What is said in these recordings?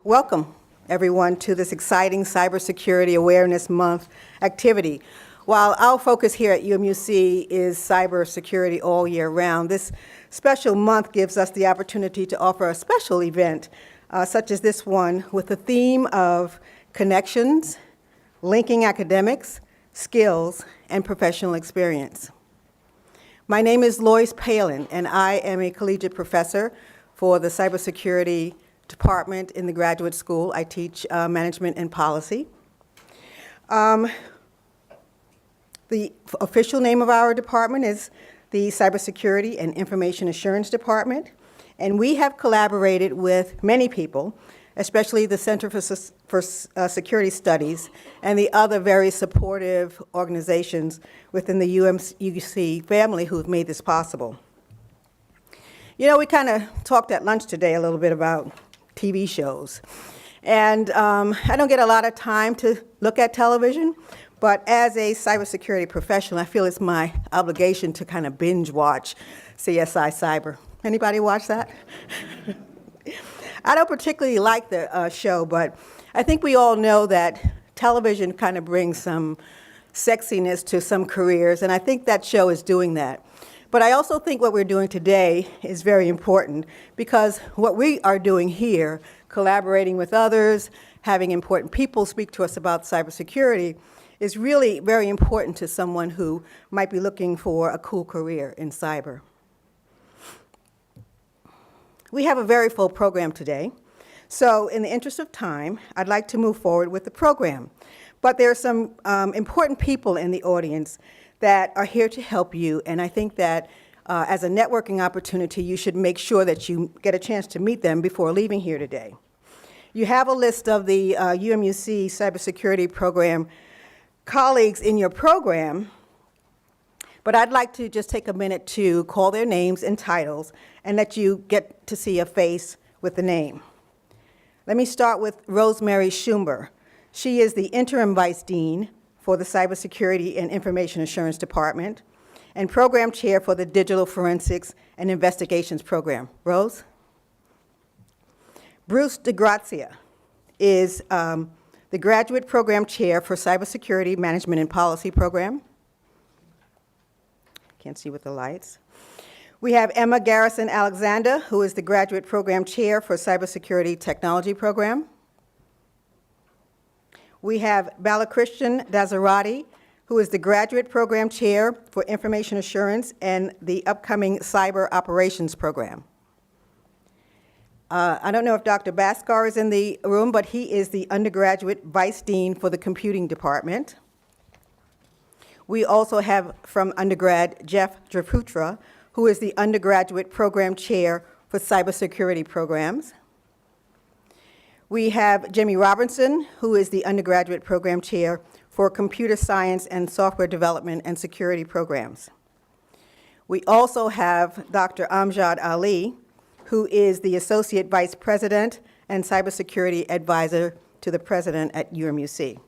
Welcome, everyone, to this exciting Cybersecurity Awareness Month activity. While our focus here at UMUC is cybersecurity all year round, this special month gives us the opportunity to offer a special event, such as this one, with the theme of connections, linking academics, skills, and professional experience. My name is Lois Palin, and I am a collegiate professor for the Cybersecurity Department in the graduate school. I teach management and policy. The official name of our department is the Cybersecurity and Information Assurance Department, and we have collaborated with many people, especially the Center for Security Studies and the other very supportive organizations within the UMUC family who have made this possible. You know, we kind of talked at lunch today a little bit about TV shows. And I don't get a lot of time to look at television, but as a cybersecurity professional, I feel it's my obligation to kind of binge watch CSI Cyber. Anybody watch that? I don't particularly like the show, but I think we all know that television kind of brings some sexiness to some careers, and I think that show is doing that. But I also think what we're doing today is very important because what we are doing here, collaborating with others, having important people speak to us about cybersecurity, is really very important to someone who might be looking for a cool career in cyber. We have a very full program today, so in the interest of time, I'd like to move forward with the program. But there are some important people in the audience that are here to help you, and I think that as a networking opportunity, you should make sure that you get a chance to meet them before leaving here today. You have a list of the UMUC cybersecurity program colleagues in your program, but I'd like to just take a minute to call their names and titles and let you get to see a face with the name. Let me start with Rosemary Schumber. She is the interim vice dean for the Cybersecurity and Information Assurance Department and program chair for the Digital Forensics and Investigations Program. Rose? Bruce DeGrazia is the graduate program chair for Cybersecurity Management and Policy Program. Can't see with the lights. We have Emma Garrison Alexander, who is the graduate program chair for Cybersecurity Technology Program. We have Balakrishnan Dasarati, who is the graduate program chair for Information Assurance and the upcoming Cyber Operations Program. I don't know if Dr. Bhaskar is in the room, but he is the undergraduate vice dean for the Computing Department. We also have from undergrad Jeff Draputra, who is the undergraduate program chair for cybersecurity programs. We have Jimmy Robinson, who is the undergraduate program chair for computer science and software development and security programs. We also have Dr. Amjad Ali, who is the associate vice president and cybersecurity advisor to the president at UMUC.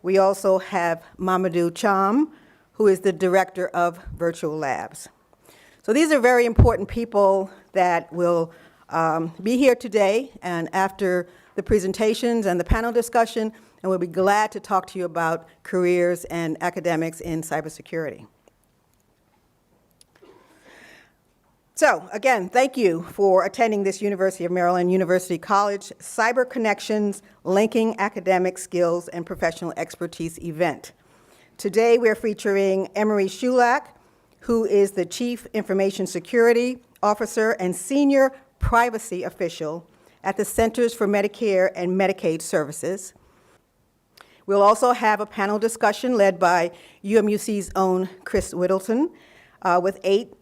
We also have Mamadou Cham, who is the director of virtual labs. So these are very important people that will be here today and after the presentations and the panel discussion, and we'll be glad to talk to you about careers and academics in cybersecurity. So again, thank you for attending this University of Maryland University College Cyber Connections Linking Academic Skills and Professional Expertise event. Today we're featuring Emery Shulak, who is the Chief Information Security Officer and Senior Privacy Official at the Centers for Medicare and Medicaid Services. We'll also have a panel discussion led by UMUC's own Chris Whittleton with 8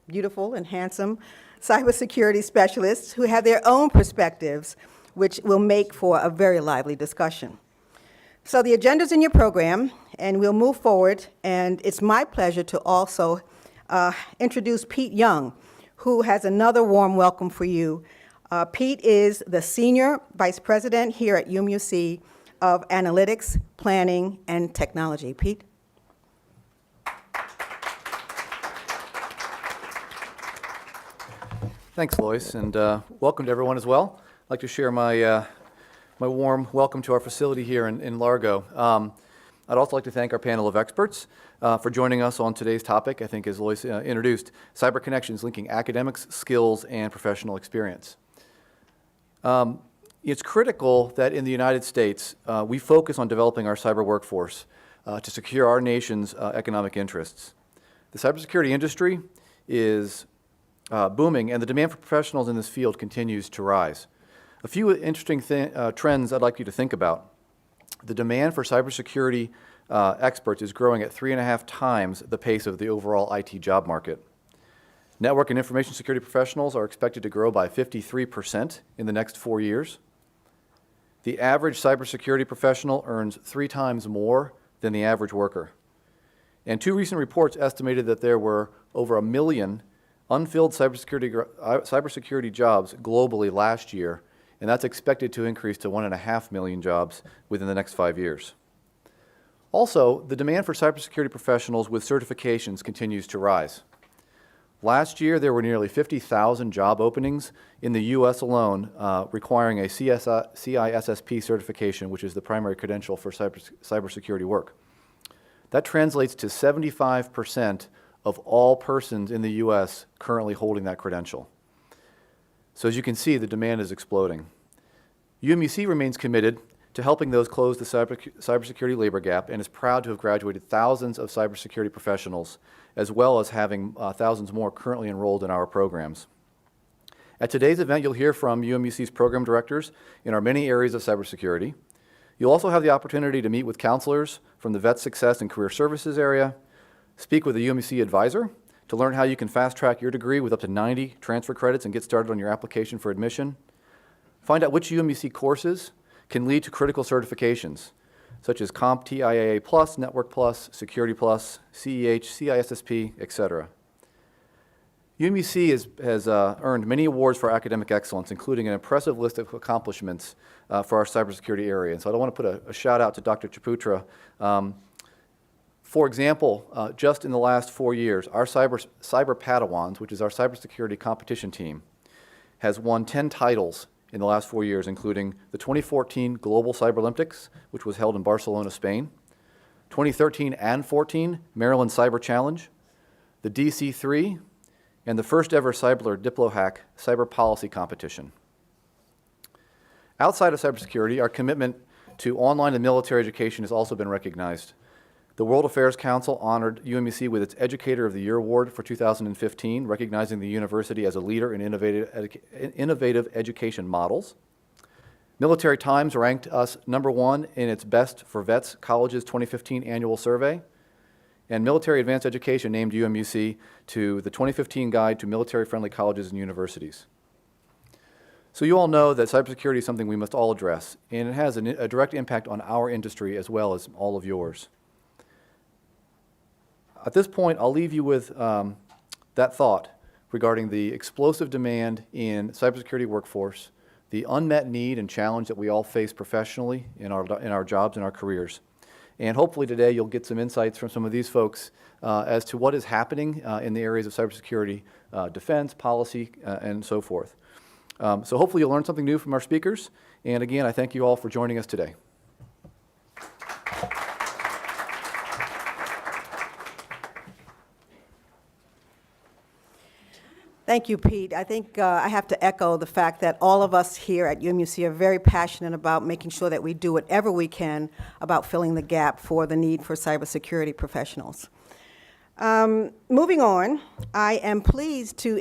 beautiful and handsome cybersecurity specialists who have their own perspectives, which will make for a very lively discussion. So the agenda's in your program, and we'll move forward, and it's my pleasure to also introduce Pete Young, who has another warm welcome for you. Pete is the Senior Vice President here at UMUC of Analytics, Planning, and Technology. Pete? Thanks, Lois, and welcome to everyone as well. I'd like to share my warm welcome to our facility here in Largo. I'd also like to thank our panel of experts for joining us on today's topic. I think, as Lois introduced, cyber connections linking academics, skills, and professional experience. It's critical that in the United States, we focus on developing our cyber workforce to secure our nation's economic interests. The cybersecurity industry is booming, and the demand for professionals in this field continues to rise. A few interesting trends I'd like you to think about. The demand for cybersecurity experts is growing at 3.5 times the pace of the overall IT job market. Network and information security professionals are expected to grow by 53% in the next 4 years. The average cybersecurity professional earns 3 times more than the average worker. And 2 recent reports estimated that there were over 1 million unfilled cybersecurity jobs globally last year, and that's expected to increase to 1.5 million jobs within the next 5 years. Also, the demand for cybersecurity professionals with certifications continues to rise. Last year, there were nearly 50,000 job openings in the U.S. alone requiring a CISSP certification, which is the primary credential for cybersecurity work. That translates to 75% of all persons in the U.S. currently holding that credential. So as you can see, the demand is exploding. UMUC remains committed to helping those close the cybersecurity labor gap and is proud to have graduated thousands of cybersecurity professionals, as well as having thousands more currently enrolled in our programs. At today's event, you'll hear from UMUC's program directors in our many areas of cybersecurity. You'll also have the opportunity to meet with counselors from the Vet Success and Career Services area, speak with a UMUC advisor to learn how you can fast-track your degree with up to 90 transfer credits and get started on your application for admission, find out which UMUC courses can lead to critical certifications, such as CompTIA Plus, Network Plus, Security Plus, CEH, CISSP, etc. UMUC has earned many awards for academic excellence, including an impressive list of accomplishments for our cybersecurity area. And so I want to put a shout out to Dr. Chaputra. For example, just in the last 4 years, our Cyber Padawans, which is our cybersecurity competition team, has won 10 titles in the last 4 years, including the 2014 Global Cyber Olympics, which was held in Barcelona, Spain, 2013 and 14 Maryland Cyber Challenge, the DC3, and the first ever Cyber DiploHack Cyber Policy Competition. Outside of cybersecurity, our commitment to online and military education has also been recognized. The World Affairs Council honored UMUC with its Educator of the Year Award for 2015, recognizing the university as a leader in innovative education models. Military Times ranked us #1 in its Best for Vets Colleges 2015 annual survey. And Military Advanced Education named UMUC to the 2015 Guide to Military-Friendly Colleges and Universities. So you all know that cybersecurity is something we must all address, and it has a direct impact on our industry as well as all of yours. At this point, I'll leave you with that thought regarding the explosive demand in cybersecurity workforce, the unmet need and challenge that we all face professionally in our jobs and our careers. And hopefully today you'll get some insights from some of these folks as to what is happening in the areas of cybersecurity, defense, policy, and so forth. So hopefully you'll learn something new from our speakers. And again, I thank you all for joining us today. Thank you, Pete. I think I have to echo the fact that all of us here at UMUC are very passionate about making sure that we do whatever we can about filling the gap for the need for cybersecurity professionals. Moving on, I am pleased to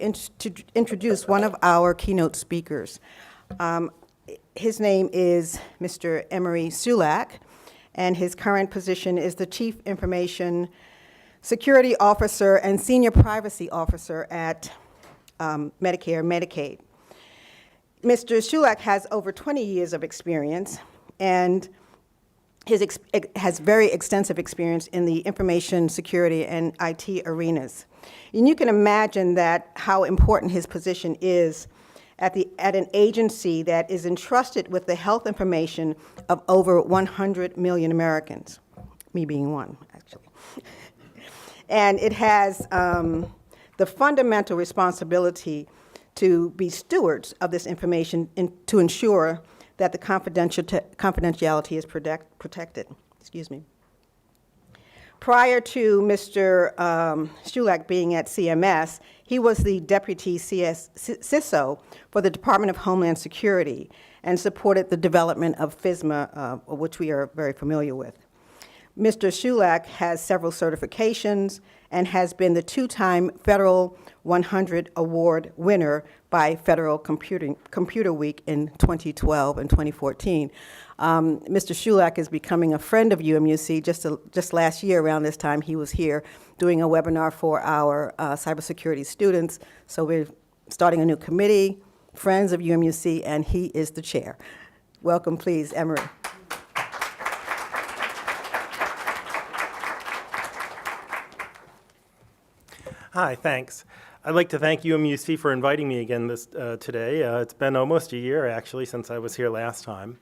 introduce one of our keynote speakers. His name is Mr. Emory Sulak, and his current position is the Chief Information Security Officer and Senior Privacy Officer at Medicare, Medicaid. Mr. Sulak has over 20 years of experience and has very extensive experience in the information security and IT arenas. And you can imagine that how important his position is at an agency that is entrusted with the health information of over 100 million Americans, me being one, actually. And it has the fundamental responsibility to be stewards of this information and to ensure that the confidentiality is protected. Excuse me. Prior to Mr. Shulak being at CMS, he was the deputy CISO for the Department of Homeland Security and supported the development of FISMA, which we are very familiar with. Mr. Shulak has several certifications and has been the two-time Federal 100 Award winner by Federal Computer Week in 2012 and 2014. Mr. Shulak is becoming a friend of UMUC. Just last year around this time, he was here doing a webinar for our cybersecurity students. So we're starting a new committee, Friends of UMUC, and he is the chair. Welcome, please, Emery. Hi, thanks. I'd like to thank UMUC for inviting me again today. It's been almost a year, actually, since I was here last time.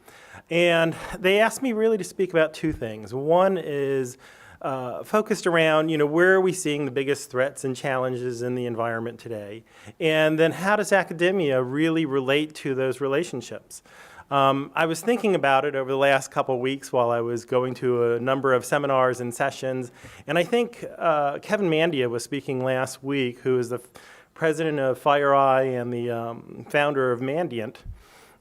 And they asked me really to speak about two things. One is focused around, where are we seeing the biggest threats and challenges in the environment today? And then how does academia really relate to those relationships? I was thinking about it over the last couple of weeks while I was going to a number of seminars and sessions, and I think Kevin Mandia was speaking last week, who is the president of FireEye and the founder of Mandiant.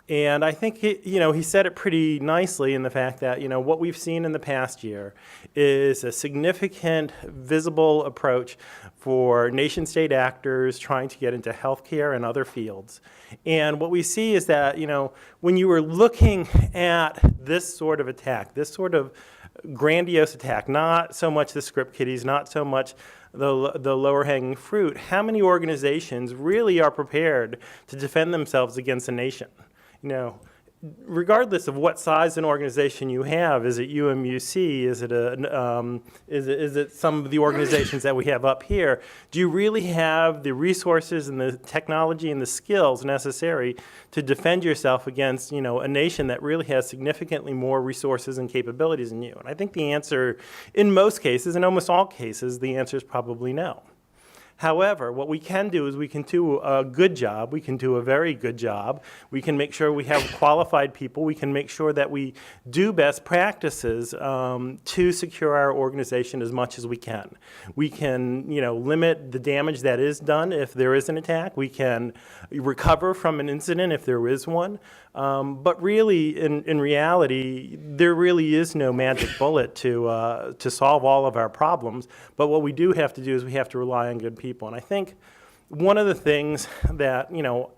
And I think he said it pretty nicely in the fact that what we've seen in the past year is a significant visible approach for nation-state actors trying to get into healthcare and other fields. And what we see is that when you were looking at this sort of attack, this sort of grandiose attack, not so much the script kiddies, not so much the lower hanging fruit, how many organizations really are prepared to defend themselves against a nation? Regardless of what size an organization you have, is it UMUC, is it some of the organizations that we have up here, do you really have the resources and the technology and the skills necessary to defend yourself against, a nation that really has significantly more resources and capabilities than you? And I think the answer, in most cases, in almost all cases, the answer is probably no. However, what we can do is we can do a good job, we can do a very good job, we can make sure we have qualified people, we can make sure that we do best practices to secure our organization as much as we can. We can, limit the damage that is done if there is an attack, we can recover from an incident if there is one, but really, in reality, there really is no magic bullet to solve all of our problems, but what we do have to do is we have to rely on good people. And I think one of the things that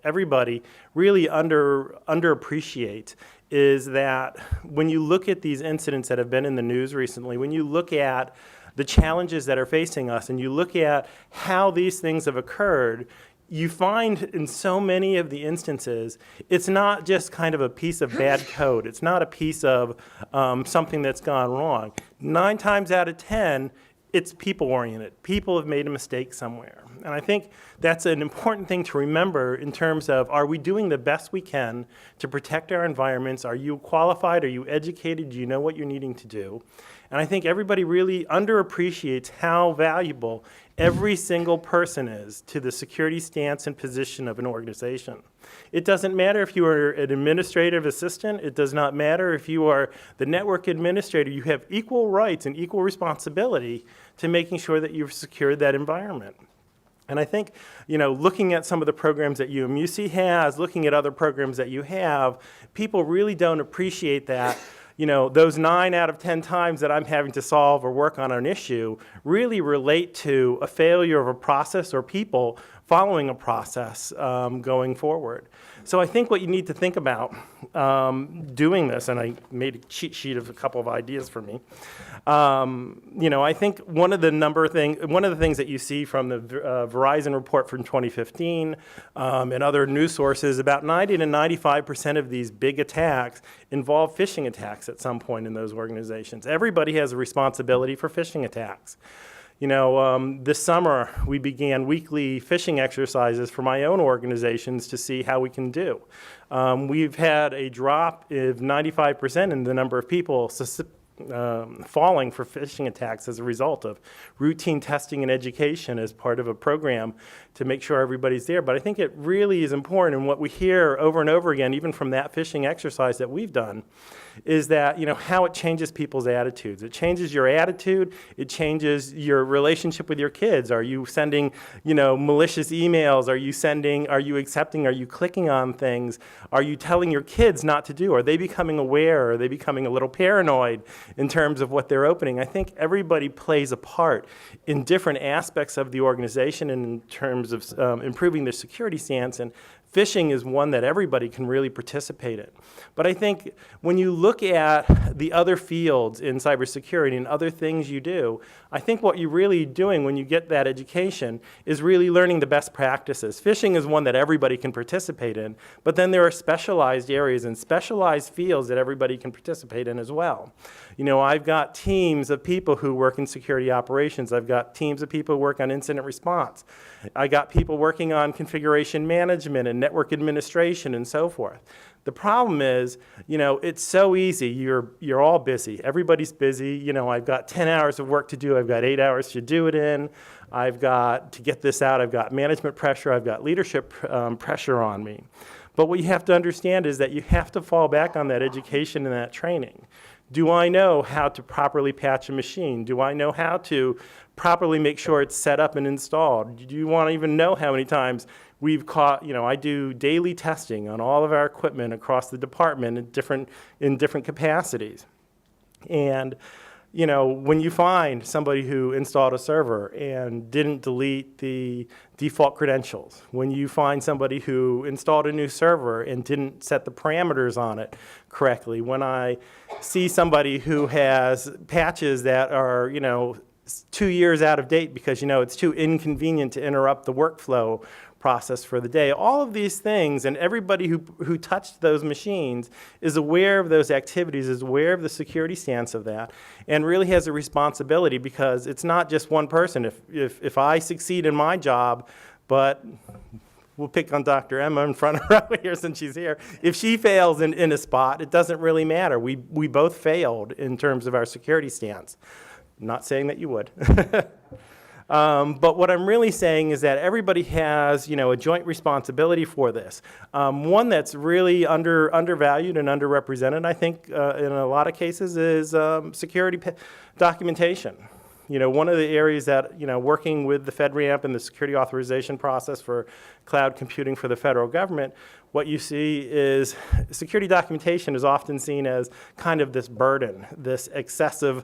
everybody really underappreciates is that when you look at these incidents that have been in the news recently, when you look at the challenges that are facing us and you look at how these things have occurred, you find in so many of the instances, it's not just kind of a piece of bad code. It's not a piece of something that's gone wrong. 9 times out of 10, it's people-oriented. People have made a mistake somewhere. And I think that's an important thing to remember in terms of, are we doing the best we can to protect our environments? Are you qualified? Are you educated? Do you know what you're needing to do? And I think everybody really underappreciates how valuable every single person is to the security stance and position of an organization. It doesn't matter if you are an administrative assistant. It does not matter if you are the network administrator. You have equal rights and equal responsibility to making sure that you've secured that environment. And I think, looking at some of the programs that UMUC has, looking at other programs that you have, people really don't appreciate that. Those 9 out of 10 times that I'm having to solve or work on an issue really relate to a failure of a process or people following a process going forward. So I think what you need to think about doing this, and I made a cheat sheet of a couple of ideas for me. I think one of the things that you see from the Verizon report from 2015 and other news sources, about 90 to 95% of these big attacks involve phishing attacks at some point in those organizations. Everybody has a responsibility for phishing attacks. This summer we began weekly phishing exercises for my own organizations to see how we can do. We've had a drop of 95% in the number of people falling for phishing attacks as a result of routine testing and education as part of a program to make sure everybody's there. But I think it really is important, and what we hear over and over again, even from that phishing exercise that we've done, is that, how it changes people's attitudes. It changes your attitude. It changes your relationship with your kids. Are you sending, malicious emails? Are you accepting? Are you clicking on things? Are you telling your kids not to do? Are they becoming aware? Are they becoming a little paranoid in terms of what they're opening? I think everybody plays a part in different aspects of the organization and in terms of improving their security stance, and phishing is one that everybody can really participate in. But I think when you look at the other fields in cybersecurity and other things you do, I think what you're really doing when you get that education is really learning the best practices. Phishing is one that everybody can participate in, but then there are specialized areas and specialized fields that everybody can participate in as well. I've got teams of people who work in security operations. I've got teams of people who work on incident response. I got people working on configuration management and network administration and so forth. The problem is, it's so easy. You're all busy. Everybody's busy. I've got 10 hours of work to do. I've got 8 hours to do it in. I've got to get this out. I've got management pressure. I've got leadership pressure on me. But what you have to understand is that you have to fall back on that education and that training. Do I know how to properly patch a machine? Do I know how to properly make sure it's set up and installed? Do you want to even know how many times we've caught, I do daily testing on all of our equipment across the department in different capacities. And, when you find somebody who installed a server and didn't delete the default credentials, when you find somebody who installed a new server and didn't set the parameters on it correctly, when I see somebody who has patches that are, 2 years out of date because, it's too inconvenient to interrupt the workflow process for the day. All of these things, and everybody who touched those machines is aware of those activities, is aware of the security stance of that, and really has a responsibility, because it's not just one person. If I succeed in my job, but we'll pick on Dr. Emma in front of her here since she's here. If she fails in a spot, it doesn't really matter. We both failed in terms of our security stance. I'm not saying that you would. But what I'm really saying is that everybody has, a joint responsibility for this. One that's really undervalued and underrepresented, I think, in a lot of cases, is security documentation. One of the areas that, working with the FedRAMP and the security authorization process for cloud computing for the federal government, what you see is security documentation is often seen as kind of this burden, this excessive,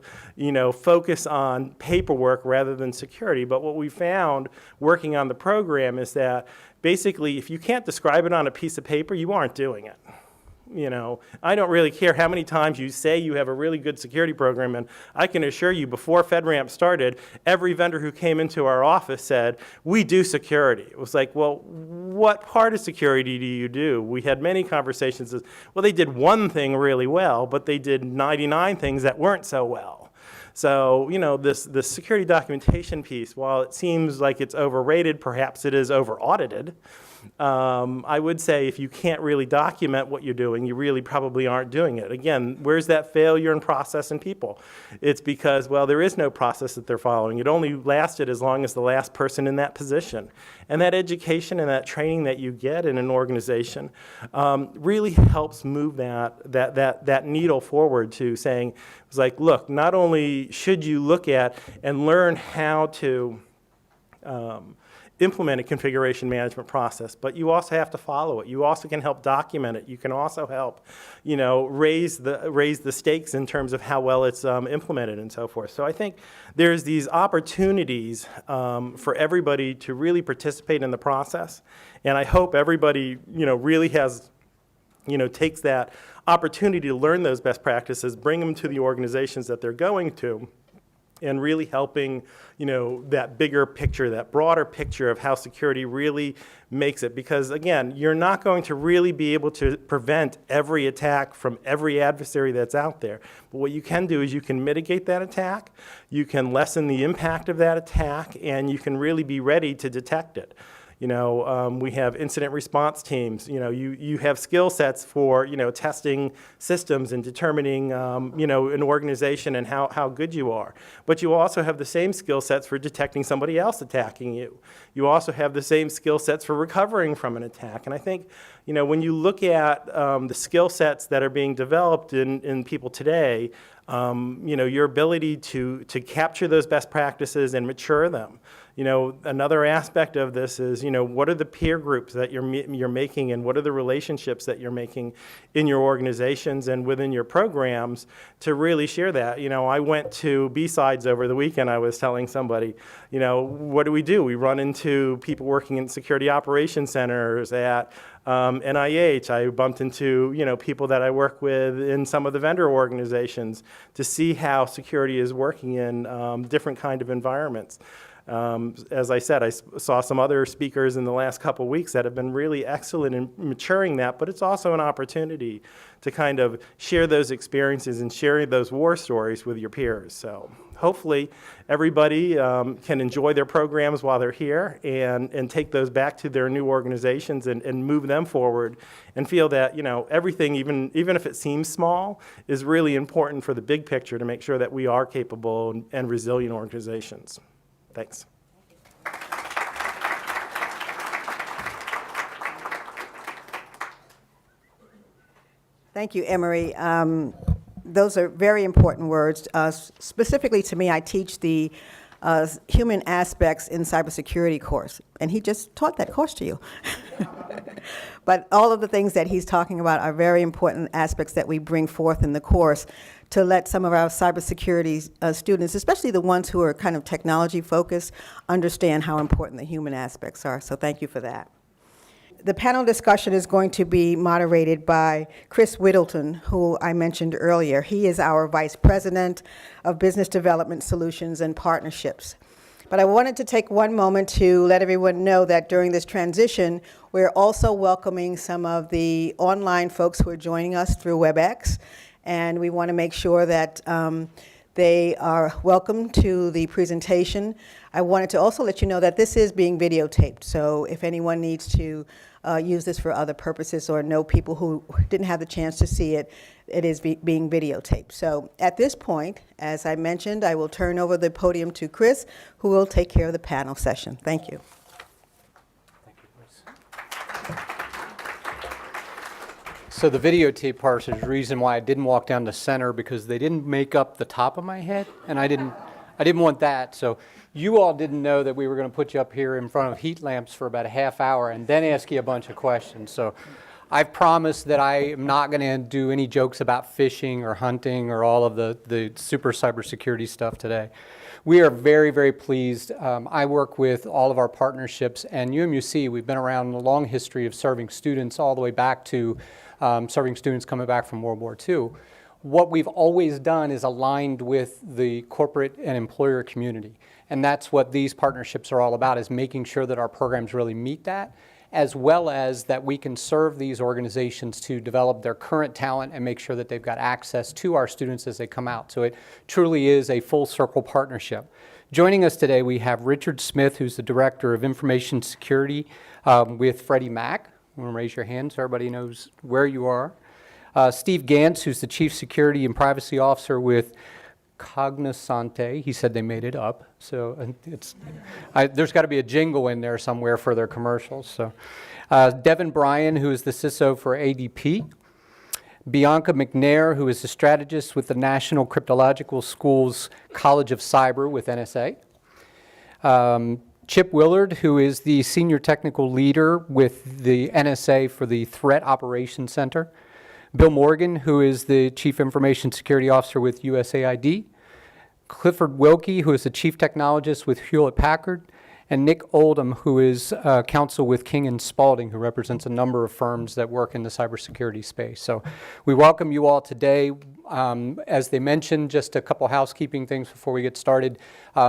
focus on paperwork rather than security. But what we found working on the program is that basically if you can't describe it on a piece of paper, you aren't doing it. I don't really care how many times you say you have a really good security program, and I can assure you before FedRAMP started, every vendor who came into our office said, we do security. It was like, well, what part of security do you do? We had many conversations as, well, they did one thing really well, but they did 99 things that weren't so well. So, this security documentation piece, while it seems like it's overrated, perhaps it is over-audited. I would say if you can't really document what you're doing, you really probably aren't doing it. Again, where's that failure in process and people? It's because, well, there is no process that they're following. It only lasted as long as the last person in that position. And that education and that training that you get in an organization really helps move that needle forward to saying, it's like, look, not only should you look at and learn how to implement a configuration management process, but you also have to follow it. You also can help document it. You can also help, raise the stakes in terms of how well it's implemented and so forth. So I think there's these opportunities for everybody to really participate in the process, and I hope everybody, really has, takes that opportunity to learn those best practices, bring them to the organizations that they're going to, and really helping, that bigger picture, that broader picture of how security really makes it. Because again, you're not going to really be able to prevent every attack from every adversary that's out there. But what you can do is you can mitigate that attack, you can lessen the impact of that attack, and you can really be ready to detect it. We have incident response teams. You have skill sets for, testing systems and determining, an organization and how good you are. But you also have the same skill sets for detecting somebody else attacking you. You also have the same skill sets for recovering from an attack. And I think, when you look at the skill sets that are being developed in people today, your ability to capture those best practices and mature them. Another aspect of this is, what are the peer groups that you're making, and what are the relationships that you're making in your organizations and within your programs to really share that. I went to B-Sides over the weekend. I was telling somebody, what do? We run into people working in security operations centers at NIH. I bumped into, people that I work with in some of the vendor organizations to see how security is working in different kind of environments. As I said, I saw some other speakers in the last couple of weeks that have been really excellent in maturing that, but it's also an opportunity to kind of share those experiences and share those war stories with your peers. So hopefully everybody can enjoy their programs while they're here and take those back to their new organizations and move them forward and feel that, everything, even if it seems small, is really important for the big picture to make sure that we are capable and resilient organizations. Thanks. Thank you, Emery. Those are very important words. Specifically to me, I teach the human aspects in cybersecurity course, and he just taught that course to you. But all of the things that he's talking about are very important aspects that we bring forth in the course to let some of our cybersecurity students, especially the ones who are kind of technology focused, understand how important the human aspects are. So thank you for that. The panel discussion is going to be moderated by Chris Whittleton, who I mentioned earlier. He is our Vice President of Business Development Solutions and Partnerships. But I wanted to take one moment to let everyone know that during this transition, we're also welcoming some of the online folks who are joining us through WebEx. And we want to make sure that they are welcome to the presentation. I wanted to also let you know that this is being videotaped. So if anyone needs to use this for other purposes or know people who didn't have the chance to see it, it is being videotaped. So at this point, as I mentioned, I will turn over the podium to Chris, who will take care of the panel session. Thank you. So the videotape part is the reason why I didn't walk down the center, because they didn't make up the top of my head, and I didn't want that. So you all didn't know that we were going to put you up here in front of heat lamps for about a half hour and then ask you a bunch of questions. So I've promised that I am not going to do any jokes about fishing or hunting or all of the super cybersecurity stuff today. We are very, very pleased. I work with all of our partnerships, and UMUC, we've been around a long history of serving students all the way back to serving students coming back from World War II. What we've always done is aligned with the corporate and employer community. And that's what these partnerships are all about, is making sure that our programs really meet that, as well as that we can serve these organizations to develop their current talent and make sure that they've got access to our students as they come out. So it truly is a full circle partnership. Joining us today, we have Richard Smith, who's the Director of Information Security with Freddie Mac. You want to raise your hand so everybody knows where you are. Steve Gantz, who's the Chief Security and Privacy Officer with Cognosante. He said they made it up, so there's got to be a jingle in there somewhere for their commercials. So, Devin Bryan, who is the CISO for ADP. Bianca McNair, who is the strategist with the National Cryptological School's College of Cyber with NSA. Chip Willard, who is the Senior Technical Leader with the NSA for the Threat Operations Center. Bill Morgan, who is the Chief Information Security Officer with USAID. Clifford Wilkie, who is the Chief Technologist with Hewlett-Packard. And Nick Oldham, who is counsel with King & Spalding, who represents a number of firms that work in the cybersecurity space. So we welcome you all today. As they mentioned, just a couple housekeeping things before we get started.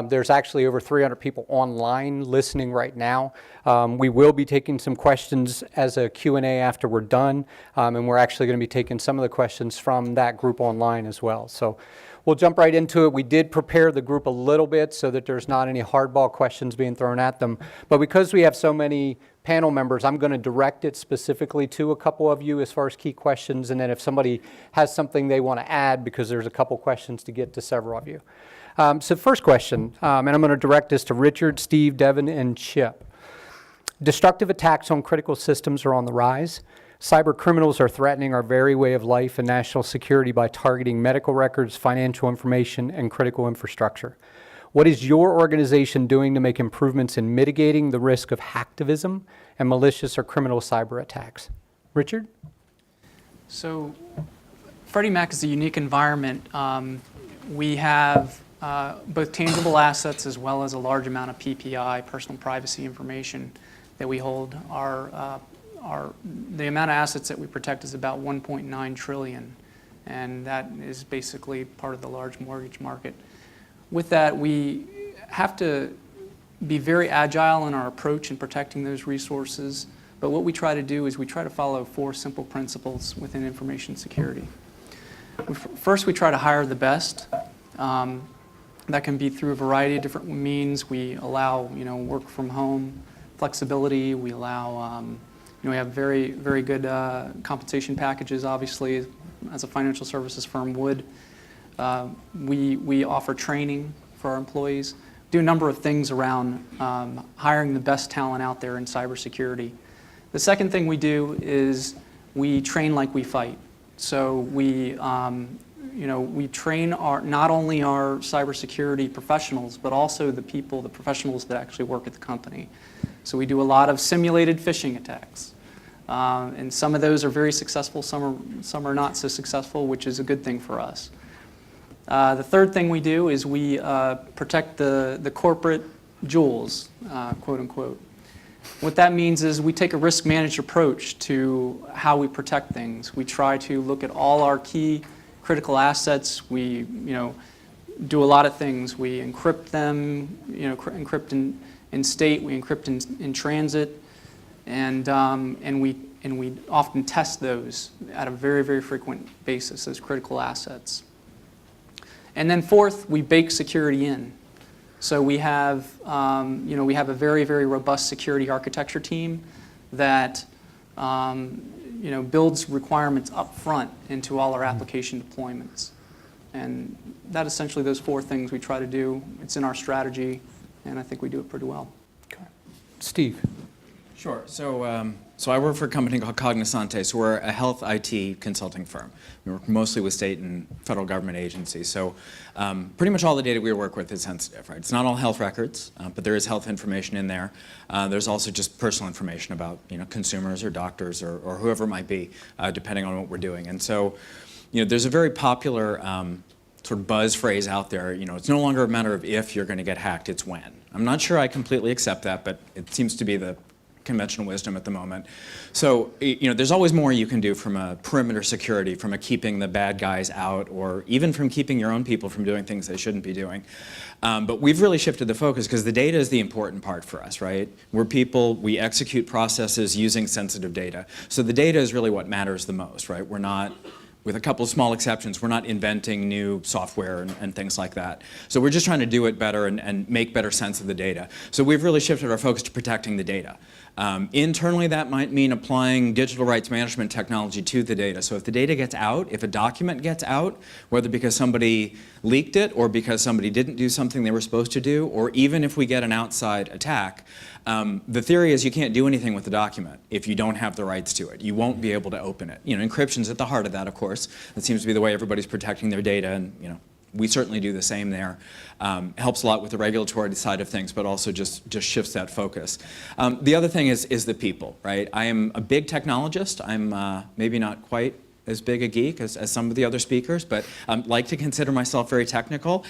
There's actually over 300 people online listening right now. We will be taking some questions as a Q&A after we're done, and we're actually going to be taking some of the questions from that group online as well. So we'll jump right into it. We did prepare the group a little bit so that there's not any hardball questions being thrown at them. But because we have so many panel members, I'm going to direct it specifically to a couple of you as far as key questions, and then if somebody has something they want to add, because there's a couple questions to get to several of you. So first question, and I'm going to direct this to Richard, Steve, Devin, and Chip. Destructive attacks on critical systems are on the rise. Cyber criminals are threatening our very way of life and national security by targeting medical records, financial information, and critical infrastructure. What is your organization doing to make improvements in mitigating the risk of hacktivism and malicious or criminal cyber attacks? Richard? So Freddie Mac is a unique environment. We have both tangible assets as well as a large amount of PPI, personal privacy information, that we hold. The amount of assets that we protect is about 1.9 trillion, and that is basically part of the large mortgage market. With that, we have to be very agile in our approach in protecting those resources, but what we try to do is we try to follow 4 simple principles within information security. First, we try to hire the best. That can be through a variety of different means. We allow, work from home flexibility. We allow, we have very, very good compensation packages, obviously, as a financial services firm would. We offer training for our employees, do a number of things around hiring the best talent out there in cybersecurity. The second thing we do is we train like we fight. So we train not only our cybersecurity professionals, but also the professionals that actually work at the company. So we do a lot of simulated phishing attacks. And some of those are very successful, some are not so successful, which is a good thing for us. The third thing we do is we protect the corporate jewels, quote unquote. What that means is we take a risk-managed approach to how we protect things. We try to look at all our key critical assets. We do a lot of things. We encrypt them, encrypt in state, we encrypt in transit, and we often test those at a very, very frequent basis, those critical assets. And then fourth, we bake security in. So we have, we have a very, very robust security architecture team that, builds requirements up front into all our application deployments. And that essentially, those 4 things we try to do. It's in our strategy, and I think we do it pretty well. Okay. Steve? Sure. So I work for a company called Cognosante. So we're a health IT consulting firm. We work mostly with state and federal government agencies. So pretty much all the data we work with is sensitive, right? It's not all health records, but there is health information in there. There's also just personal information about consumers or doctors or whoever it might be, depending on what we're doing. And so there's a very popular sort of buzz phrase out there. It's no longer a matter of if you're going to get hacked, it's when. I'm not sure I completely accept that, but it seems to be the conventional wisdom at the moment. So, there's always more you can do from a perimeter security, from a keeping the bad guys out, or even from keeping your own people from doing things they shouldn't be doing. But we've really shifted the focus because the data is the important part for us, right? We're people, we execute processes using sensitive data. So the data is really what matters the most, right? We're not, with a couple of small exceptions, we're not inventing new software and things like that. So we're just trying to do it better and make better sense of the data. So we've really shifted our focus to protecting the data. Internally, that might mean applying digital rights management technology to the data. So if the data gets out, if a document gets out, whether because somebody leaked it or because somebody didn't do something they were supposed to do, or even if we get an outside attack, the theory is you can't do anything with the document if you don't have the rights to it. You won't be able to open it. Encryption's at the heart of that, of course. That seems to be the way everybody's protecting their data, and we certainly do the same there. Helps a lot with the regulatory side of things, but also just shifts that focus. The other thing is the people, right? I am a big technologist. I'm maybe not quite as big a geek as some of the other speakers, but like to consider myself very technical.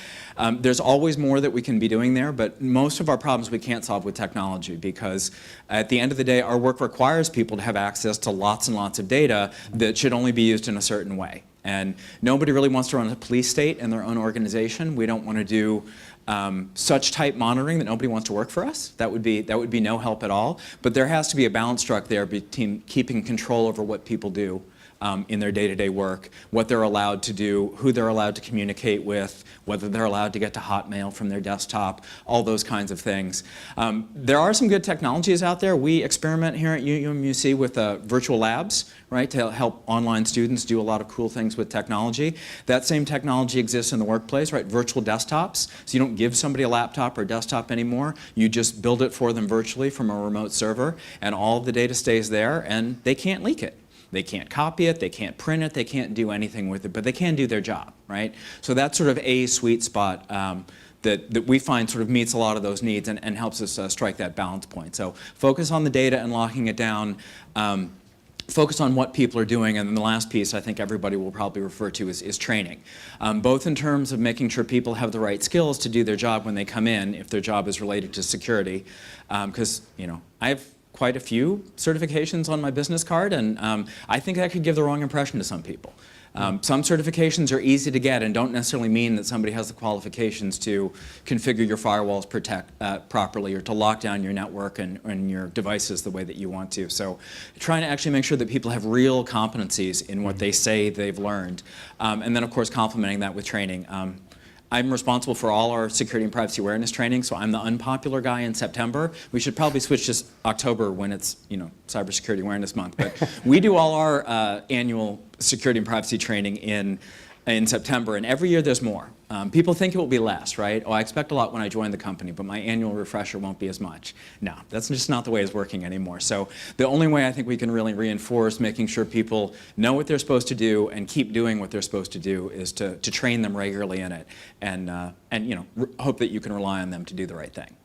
There's always more that we can be doing there, but most of our problems we can't solve with technology because at the end of the day, our work requires people to have access to lots and lots of data that should only be used in a certain way. And nobody really wants to run a police state in their own organization. We don't want to do such tight monitoring that nobody wants to work for us. That would be no help at all. But there has to be a balance struck there between keeping control over what people do in their day-to-day work, what they're allowed to do, who they're allowed to communicate with, whether they're allowed to get to Hotmail from their desktop, all those kinds of things. There are some good technologies out there. We experiment here at UMUC with virtual labs, right, to help online students do a lot of cool things with technology. That same technology exists in the workplace, right, virtual desktops. So you don't give somebody a laptop or desktop anymore. You just build it for them virtually from a remote server, and all of the data stays there, and they can't leak it. They can't copy it, they can't print it, they can't do anything with it, but they can do their job, right? So that's sort of a sweet spot that we find sort of meets a lot of those needs and helps us strike that balance point. So focus on the data and locking it down. Focus on what people are doing, and then the last piece I think everybody will probably refer to is training, both in terms of making sure people have the right skills to do their job when they come in, if their job is related to security, because I have quite a few certifications on my business card, and I think that could give the wrong impression to some people. Some certifications are easy to get and don't necessarily mean that somebody has the qualifications to configure your firewalls properly or to lock down your network and your devices the way that you want to. So trying to actually make sure that people have real competencies in what they say they've learned. And then, of course, complementing that with training. I'm responsible for all our security and privacy awareness training, so I'm the unpopular guy in September. We should probably switch to October when it's, Cybersecurity Awareness Month. But we do all our annual security and privacy training in September, and every year there's more. People think it will be less, right? Oh, I expect a lot when I join the company, but my annual refresher won't be as much. No, that's just not the way it's working anymore. So the only way I think we can really reinforce making sure people know what they're supposed to do and keep doing what they're supposed to do is to train them regularly in it and hope that you can rely on them to do the right thing.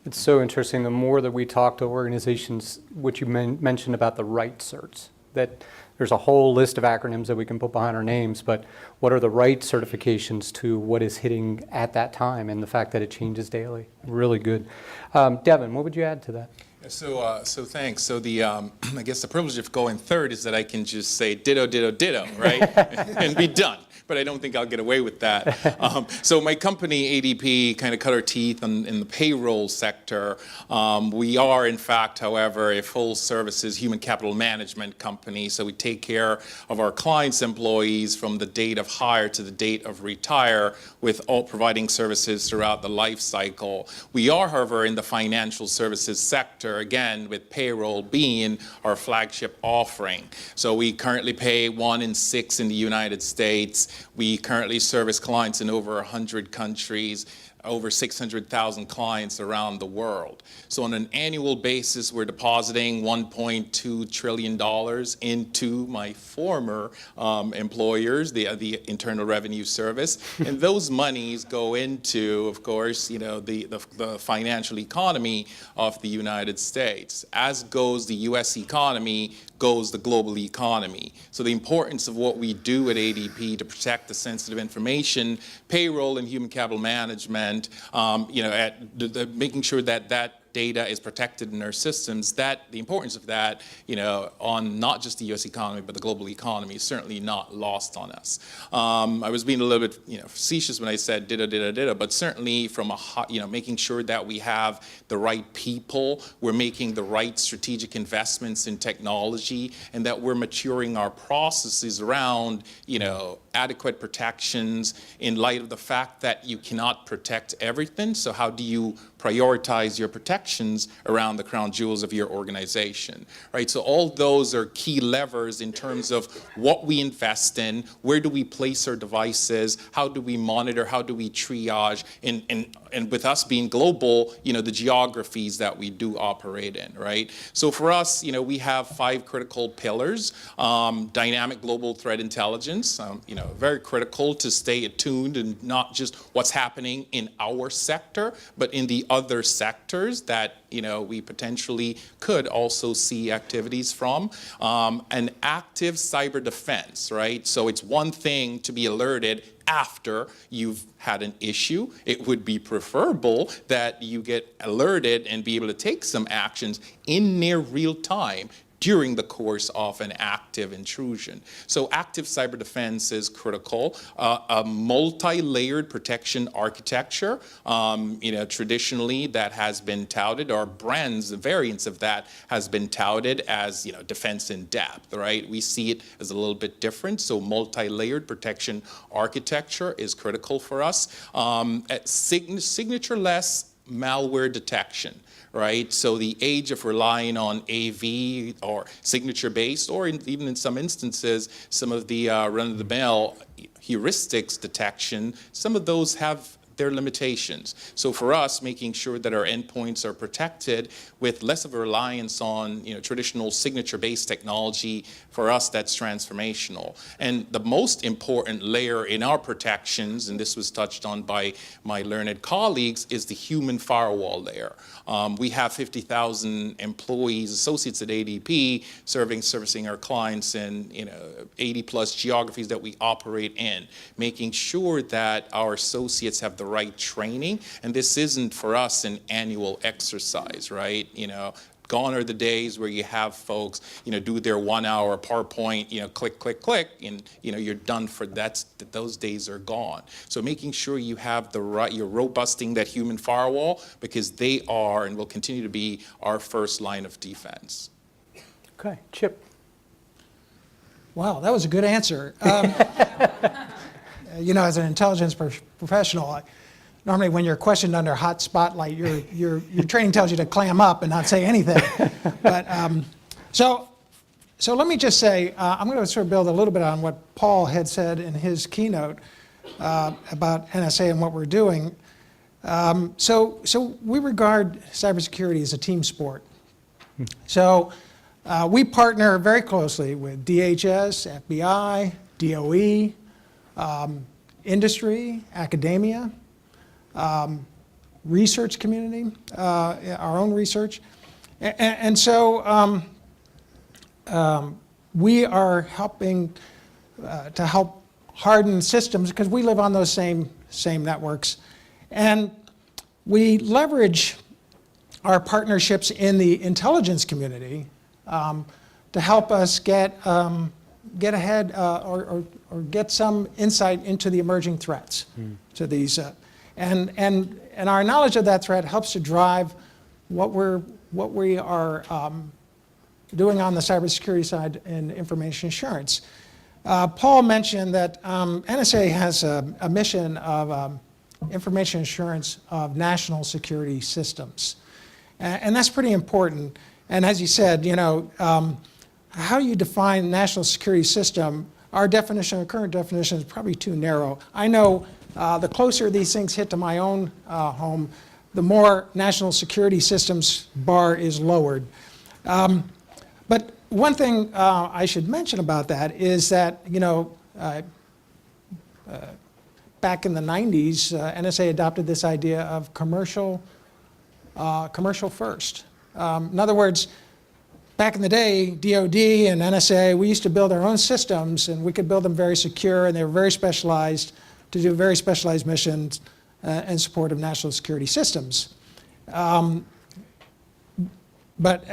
It's so interesting. The more that we talk to organizations, what you mentioned about the right certs, that there's a whole list of acronyms that we can put behind our names, but what are the right certifications to what is hitting at that time and the fact that it changes daily? Really good. Devin, what would you add to that? So thanks. So I guess the privilege of going third is that I can just say ditto, ditto, ditto, right? And be done. But I don't think I'll get away with that. So my company, ADP, kind of cut our teeth in the payroll sector. We are, in fact, however, a full services human capital management company. So we take care of our clients' employees from the date of hire to the date of retire, with all providing services throughout the life cycle. We are, however, in the financial services sector, again, with payroll being our flagship offering. So we currently pay 1 in 6 in the United States. We currently service clients in over 100 countries, over 600,000 clients around the world. So on an annual basis, we're depositing $1.2 trillion into my former employers, the Internal Revenue Service. And those monies go into, of course, the financial economy of the United States. As goes the US economy, goes the global economy. So the importance of what we do at ADP to protect the sensitive information, payroll and human capital management, making sure that data is protected in our systems, the importance of that, on not just the U.S. economy, but the global economy is certainly not lost on us. I was being a little bit, facetious when I said ditto, but certainly from making sure that we have the right people, we're making the right strategic investments in technology, and that we're maturing our processes around, adequate protections in light of the fact that you cannot protect everything. So how do you prioritize your protections around the crown jewels of your organization, right? So all those are key levers in terms of what we invest in, where do we place our devices, how do we monitor, how do we triage, and with us being global, the geographies that we do operate in, right? So for us, we have 5 critical pillars. Dynamic global threat intelligence, very critical to stay attuned and not just what's happening in our sector, but in the other sectors that we potentially could also see activities from. An active cyber defense, right? So it's one thing to be alerted after you've had an issue. It would be preferable that you get alerted and be able to take some actions in near real time during the course of an active intrusion. So active cyber defense is critical. A multi-layered protection architecture, traditionally that has been touted, or brands, variants of that has been touted as, defense in depth, right? We see it as a little bit different. So multi-layered protection architecture is critical for us. Signature-less malware detection, right? So the age of relying on AV or signature-based, or even in some instances, some of the run-of-the-mill heuristics detection, some of those have their limitations. So for us, making sure that our endpoints are protected with less of a reliance on traditional signature-based technology, for us that's transformational. And the most important layer in our protections, and this was touched on by my learned colleagues, is the human firewall layer. We have 50,000 employees, associates at ADP, servicing our clients in 80+ geographies that we operate in, making sure that our associates have the right training. And this isn't for us an annual exercise, right? Gone are the days where you have folks, do their 1-hour PowerPoint, click, click, click, and you're done for that. Those days are gone. So making sure you have you're robusting that human firewall, because they are and will continue to be our first line of defense. Okay, Chip. Wow, that was a good answer. As an intelligence professional, normally when you're questioned under hot spotlight, your training tells you to clam up and not say anything. But so let me just say, I'm going to sort of build a little bit on what Paul had said in his keynote about NSA and what we're doing. So we regard cybersecurity as a team sport. So we partner very closely with DHS, FBI, DOE, industry, academia, research community, our own research. And so we are helping to help harden systems, because we live on those same networks. And we leverage our partnerships in the intelligence community to help us get ahead or get some insight into the emerging threats to these. And our knowledge of that threat helps to drive what we are doing on the cybersecurity side in information assurance. Paul mentioned that NSA has a mission of information assurance of national security systems. And that's pretty important. And as you said, how you define national security system, our definition, our current definition, is probably too narrow. I know the closer these things hit to my own home, the more national security systems bar is lowered. But one thing I should mention about that is that, back in the 90s, NSA adopted this idea of commercial first. In other words, back in the day, DoD and NSA, we used to build our own systems, and we could build them very secure, and they were very specialized to do very specialized missions in support of national security systems. But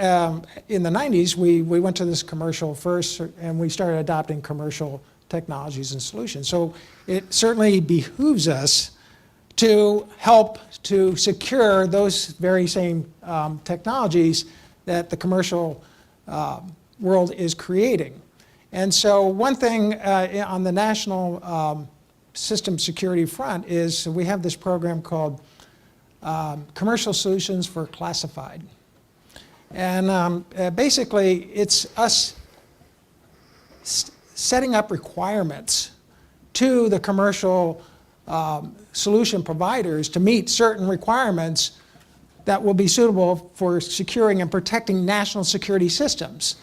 in the 90s, we went to this commercial first, and we started adopting commercial technologies and solutions. So it certainly behooves us to help to secure those very same technologies that the commercial world is creating. And so one thing on the national system security front is we have this program called Commercial Solutions for Classified. And basically, it's us setting up requirements to the commercial solution providers to meet certain requirements that will be suitable for securing and protecting national security systems.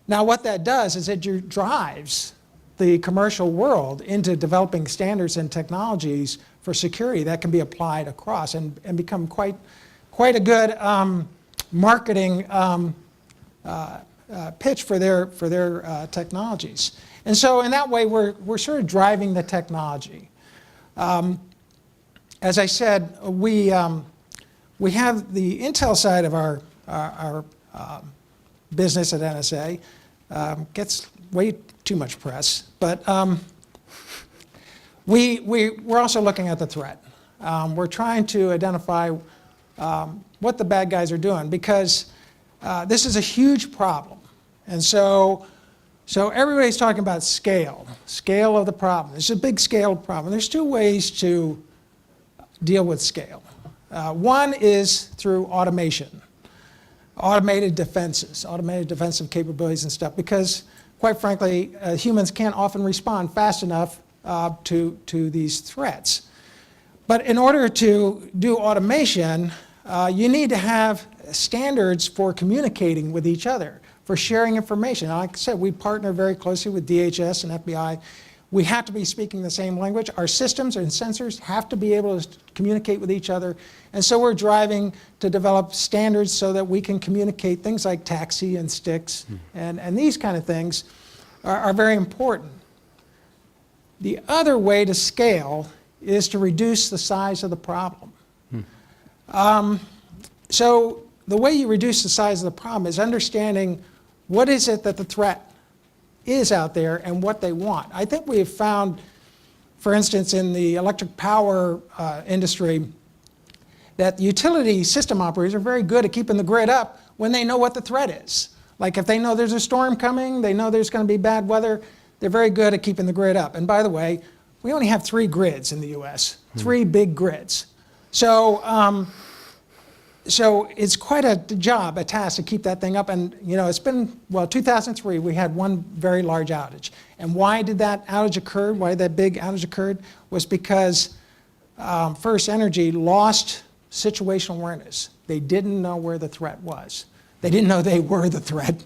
Now, what that does is it drives the commercial world into developing standards and technologies for security that can be applied across and become quite a good marketing pitch for their technologies. And so in that way, we're sort of driving the technology. As I said, we have the Intel side of our business at NSA. Gets way too much press. But we're also looking at the threat. We're trying to identify what the bad guys are doing, because this is a huge problem. And so everybody's talking about scale of the problem. It's a big scale problem. There's two ways to deal with scale. One is through automation, automated defenses, automated defensive capabilities and stuff, because quite frankly, humans can't often respond fast enough to these threats. But in order to do automation, you need to have standards for communicating with each other, for sharing information. Like I said, we partner very closely with DHS and FBI. We have to be speaking the same language. Our systems and sensors have to be able to communicate with each other. And so we're driving to develop standards so that we can communicate things like taxi and sticks, and these kind of things are very important. The other way to scale is to reduce the size of the problem. So the way you reduce the size of the problem is understanding what is it that the threat is out there and what they want. I think we have found, for instance, in the electric power industry, that utility system operators are very good at keeping the grid up when they know what the threat is. Like if they know there's a storm coming, they know there's going to be bad weather, they're very good at keeping the grid up. And by the way, we only have 3 grids in the US, 3 big grids. So, so it's quite a job, a task to keep that thing up. And you know, it's been, well, 2003, we had one very large outage. And why did that outage occur? Why that big outage occurred was because First Energy lost situational awareness. They didn't know where the threat was. They didn't know they were the threat.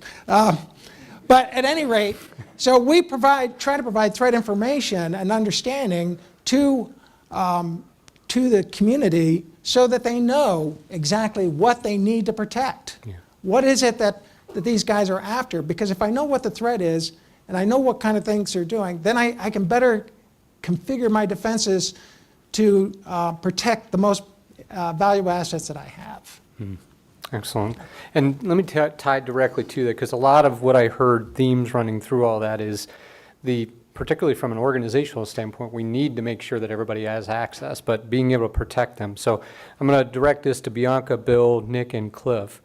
But at any rate, so we try to provide threat information and understanding to the community so that they know exactly what they need to protect. Yeah. What is it that these guys are after? Because if I know what the threat is and I know what kind of things they're doing, then I can better configure my defenses to protect the most valuable assets that I have. Excellent. And let me tie directly to that, because a lot of what I heard themes running through all that is particularly from an organizational standpoint, we need to make sure that everybody has access, but being able to protect them. So I'm going to direct this to Bianca, Bill, Nick, and Cliff.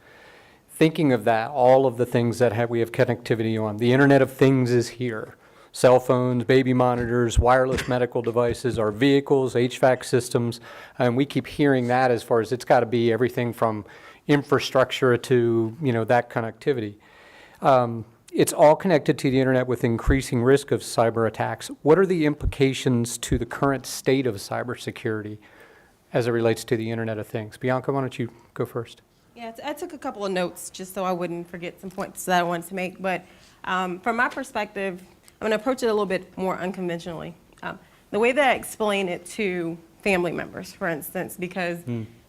Thinking of that, all of the things that we have connectivity on. The Internet of Things is here. Cell phones, baby monitors, wireless medical devices, our vehicles, HVAC systems, and we keep hearing that as far as it's got to be everything from infrastructure to, you know, that connectivity. It's all connected to the internet with increasing risk of cyber attacks. What are the implications to the current state of cybersecurity as it relates to the Internet of Things? Bianca, why don't you go first? Yeah, I took a couple of notes just so I wouldn't forget some points that I wanted to make. But from my perspective, I'm going to approach it a little bit more unconventionally. The way that I explain it to family members, for instance, because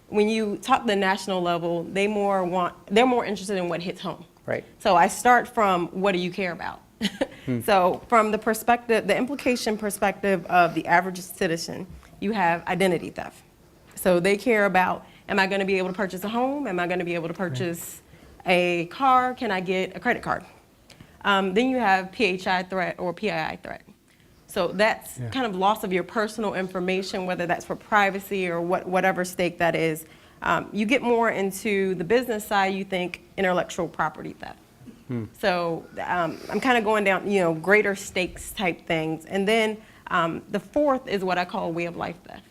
when you talk the national level, they're more interested in what hits home. Right. So I start from what do you care about? So from the perspective, the implication perspective of the average citizen, you have identity theft. So they care about, am I going to be able to purchase a home? Am I going to be able to purchase a car? Can I get a credit card? Then you have PHI threat or PII threat. So that's kind of loss of your personal information, whether that's for privacy or whatever stake that is. You get more into the business side, you think intellectual property theft. So I'm kind of going down, you know, greater stakes type things. And then the fourth is what I call way of life theft,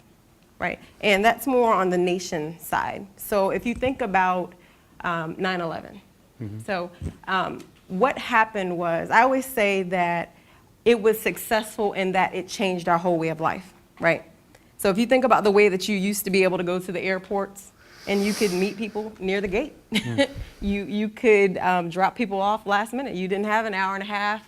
right? And that's more on the nation side. So if you think about 9/11, so what happened was, I always say that it was successful in that it changed our whole way of life, right? So if you think about the way that you used to be able to go to the airports and you could meet people near the gate. You could drop people off last minute. You didn't have an hour and a half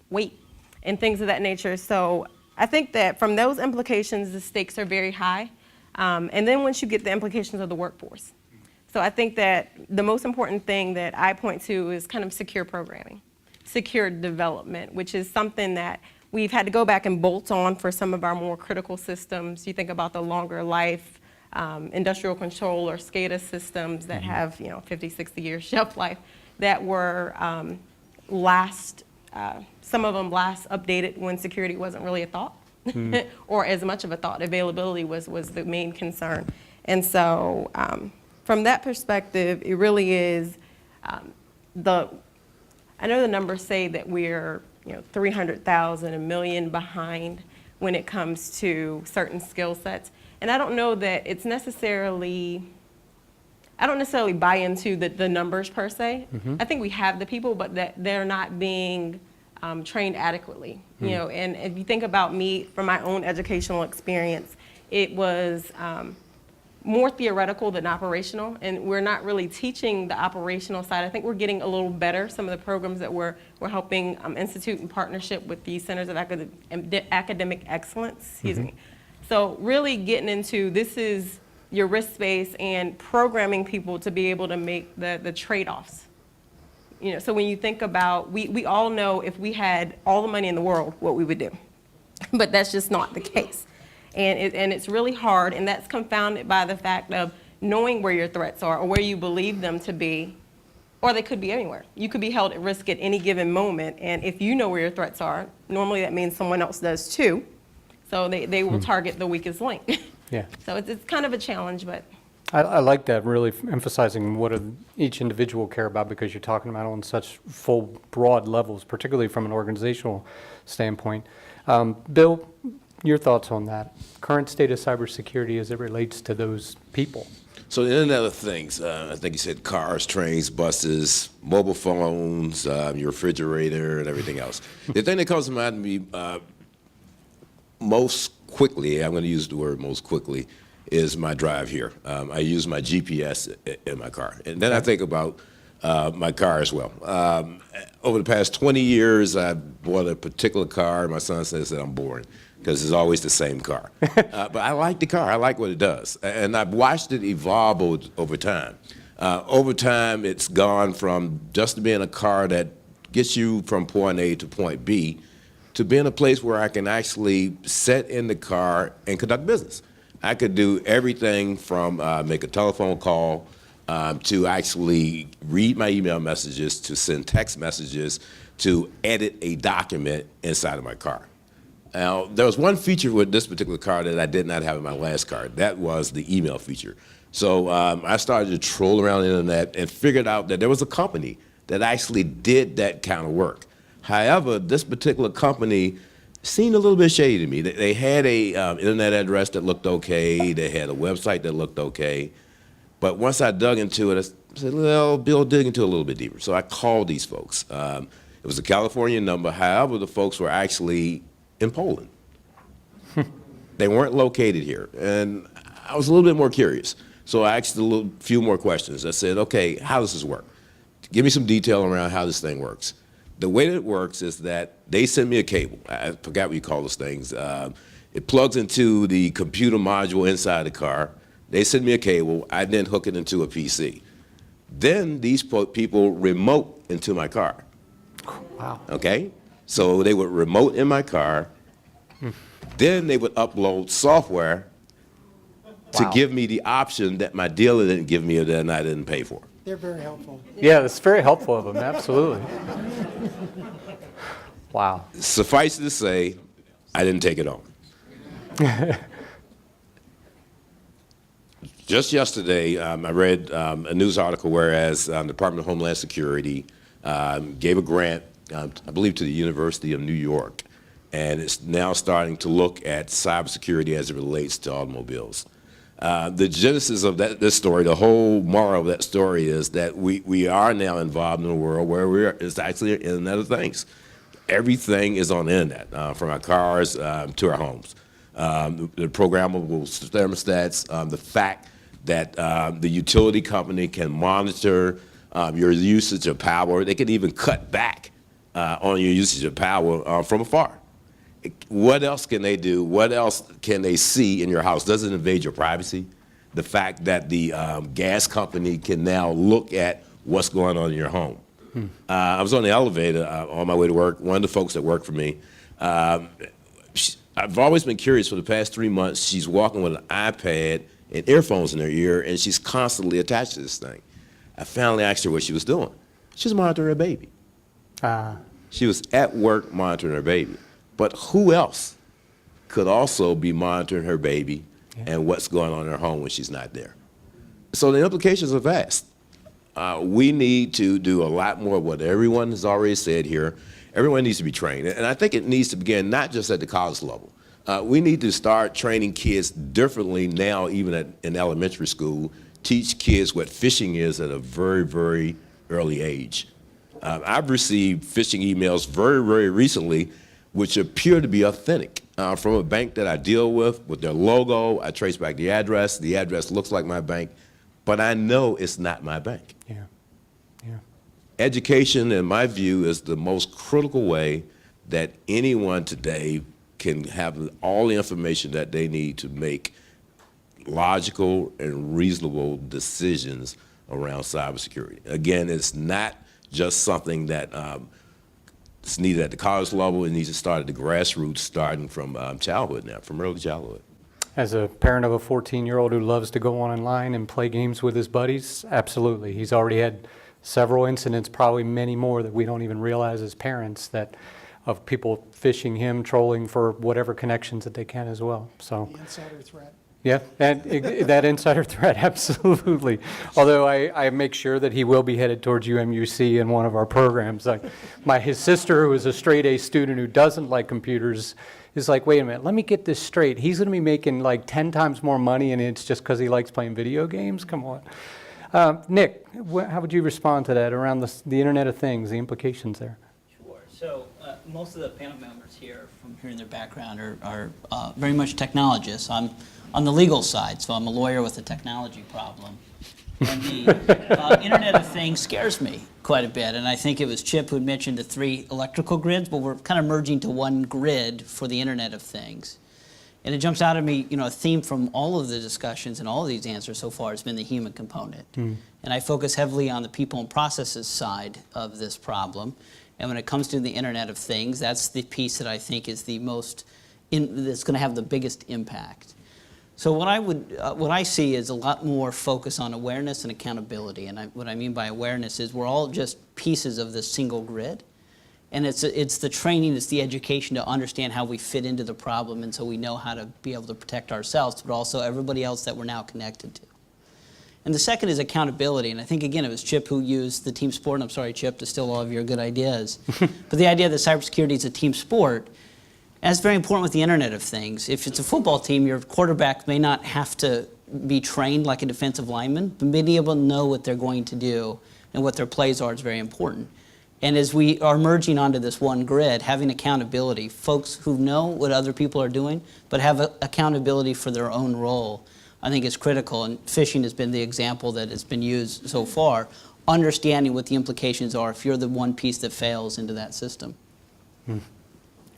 wait and things of that nature. So I think that from those implications, the stakes are very high. And then once you get the implications of the workforce. So I think that the most important thing that I point to is kind of secure programming, secure development, which is something that we've had to go back and bolt on for some of our more critical systems. You think about the longer life industrial control or SCADA systems that have 50, 60 years shelf life. that were some of them last updated when security wasn't really a thought or as much of a thought. Availability was the main concern. And so from that perspective, it really is I know the numbers say that we're 300,000, $1 million behind when it comes to certain skill sets. And I don't know that it's necessarily, I don't necessarily buy into the numbers per se. I think we have the people, but that they're not being trained adequately. And if you think about me from my own educational experience, it was more theoretical than operational, and we're not really teaching the operational side. I think we're getting a little better. Some of the programs that we're helping institute in partnership with the Centers of Academic Excellence, excuse me. So really getting into, this is your risk space and programming people to be able to make the trade-offs. So when you think about, we all know if we had all the money in the world, what we would do. But that's just not the case. And it's really hard, and that's confounded by the fact of knowing where your threats are or where you believe them to be, or they could be anywhere. You could be held at risk at any given moment, and if you know where your threats are, normally that means someone else does too. So they will target the weakest link. Yeah. So it's kind of a challenge, but. I like that, really emphasizing what each individual care about, because you're talking about on such full, broad levels, particularly from an organizational standpoint. Bill, your thoughts on that? Current state of cybersecurity as it relates to those people? So the Internet of Things, I think you said cars, trains, buses, mobile phones, your refrigerator, and everything else. The thing that comes to mind to me most quickly, I'm going to use the word most quickly, is my drive here. I use my GPS in my car. And then I think about my car as well. Over the past 20 years, I bought a particular car, and my son says that I'm boring because it's always the same car. But I like the car. I like what it does. And I've watched it evolve over time. Over time, it's gone from just being a car that gets you from point A to point B to being a place where I can actually sit in the car and conduct business. I could do everything from make a telephone call to actually read my email messages, to send text messages, to edit a document inside of my car. Now, there was one feature with this particular car that I did not have in my last car. That was the email feature. So I started to troll around the internet and figured out that there was a company that actually did that kind of work. However, this particular company seemed a little bit shady to me. They had a internet address that looked okay. They had a website that looked okay. But once I dug into it, I said, well, Bill, dig into it a little bit deeper. So I called these folks. It was a California number. However, the folks were actually in Poland. They weren't located here. And I was a little bit more curious. So I asked a few more questions. I said, okay, how does this work? Give me some detail around how this thing works. The way that it works is that they send me a cable. I forgot what you call those things. It plugs into the computer module inside the car. They send me a cable. I then hook it into a PC. Then these people remote into my car. Wow. Okay? So they would remote in my car. Then they would upload software to give me the option that my dealer didn't give me or that I didn't pay for. They're very helpful. Yeah, it's very helpful of them, absolutely. Wow. Suffice it to say, I didn't take it on. Just yesterday, I read a news article whereas the Department of Homeland Security gave a grant, I believe, to the University of New York, and it's now starting to look at cybersecurity as it relates to automobiles. The genesis of this story, the whole moral of that story is that we are now involved in a world where it's actually an Internet of Things. Everything is on the internet, from our cars to our homes. The programmable thermostats, the fact that the utility company can monitor your usage of power. They can even cut back on your usage of power from afar. What else can they do? What else can they see in your house? Does it invade your privacy? The fact that the gas company can now look at what's going on in your home. I was on the elevator on my way to work. One of the folks that worked for me, I've always been curious for the past 3 months. She's walking with an iPad and earphones in her ear, and she's constantly attached to this thing. I finally asked her what she was doing. She was monitoring her baby. Ah, She was at work monitoring her baby. But who else could also be monitoring her baby and what's going on in her home when she's not there? So the implications are vast. We need to do a lot more of what everyone has already said here. Everyone needs to be trained. And I think it needs to begin not just at the college level. We need to start training kids differently now, even in elementary school, teach kids what phishing is at a very, very early age. I've received phishing emails very, very recently which appear to be authentic from a bank that I deal with their logo. I trace back the address. The address looks like my bank, but I know it's not my bank. yeah, yeah. Education, in my view, is the most critical way that anyone today can have all the information that they need to make logical and reasonable decisions around cybersecurity. Again, it's not just something that it's needed at the college level. It needs to start at the grassroots, starting from childhood now, from early childhood. As a parent of a 14-year-old who loves to go online and play games with his buddies, absolutely. He's already had several incidents, probably many more that we don't even realize as parents, that of people phishing him, trolling for whatever connections that they can as well. So, The insider threat. yeah, that insider threat, absolutely. Although I make sure that he will be headed towards UMUC in one of our programs. Like his sister, who is a straight A student who doesn't like computers, is like, wait a minute, let me get this straight. He's going to be making like 10 times more money, and it's just because he likes playing video games? Come on. Nick, how would you respond to that around the Internet of Things, the implications there? Sure. So most of the panel members here, from hearing their background, are very much technologists. I'm on the legal side, so I'm a lawyer with a technology problem. And the Internet of Things scares me quite a bit. And I think it was Chip who had mentioned the 3 electrical grids, but we're kind of merging to one grid for the Internet of Things. And it jumps out at me, a theme from all of the discussions and all of these answers so far has been the human component. And I focus heavily on the people and processes side of this problem. And when it comes to the Internet of Things, that's the piece that I think is the most, that's going to have the biggest impact. So what I see is a lot more focus on awareness and accountability. And what I mean by awareness is we're all just pieces of this single grid. And it's the training, it's the education to understand how we fit into the problem, and so we know how to be able to protect ourselves, but also everybody else that we're now connected to. And the second is accountability, and I think, again, it was Chip who used the team sport, and I'm sorry, Chip, to steal all of your good ideas. But the idea that cybersecurity is a team sport, that's very important with the Internet of Things. If it's a football team, your quarterback may not have to be trained like a defensive lineman, but being able to know what they're going to do and what their plays are is very important. And as we are merging onto this one grid, having accountability, folks who know what other people are doing, but have accountability for their own role, I think is critical. And phishing has been the example that has been used so far, understanding what the implications are if you're the one piece that fails into that system.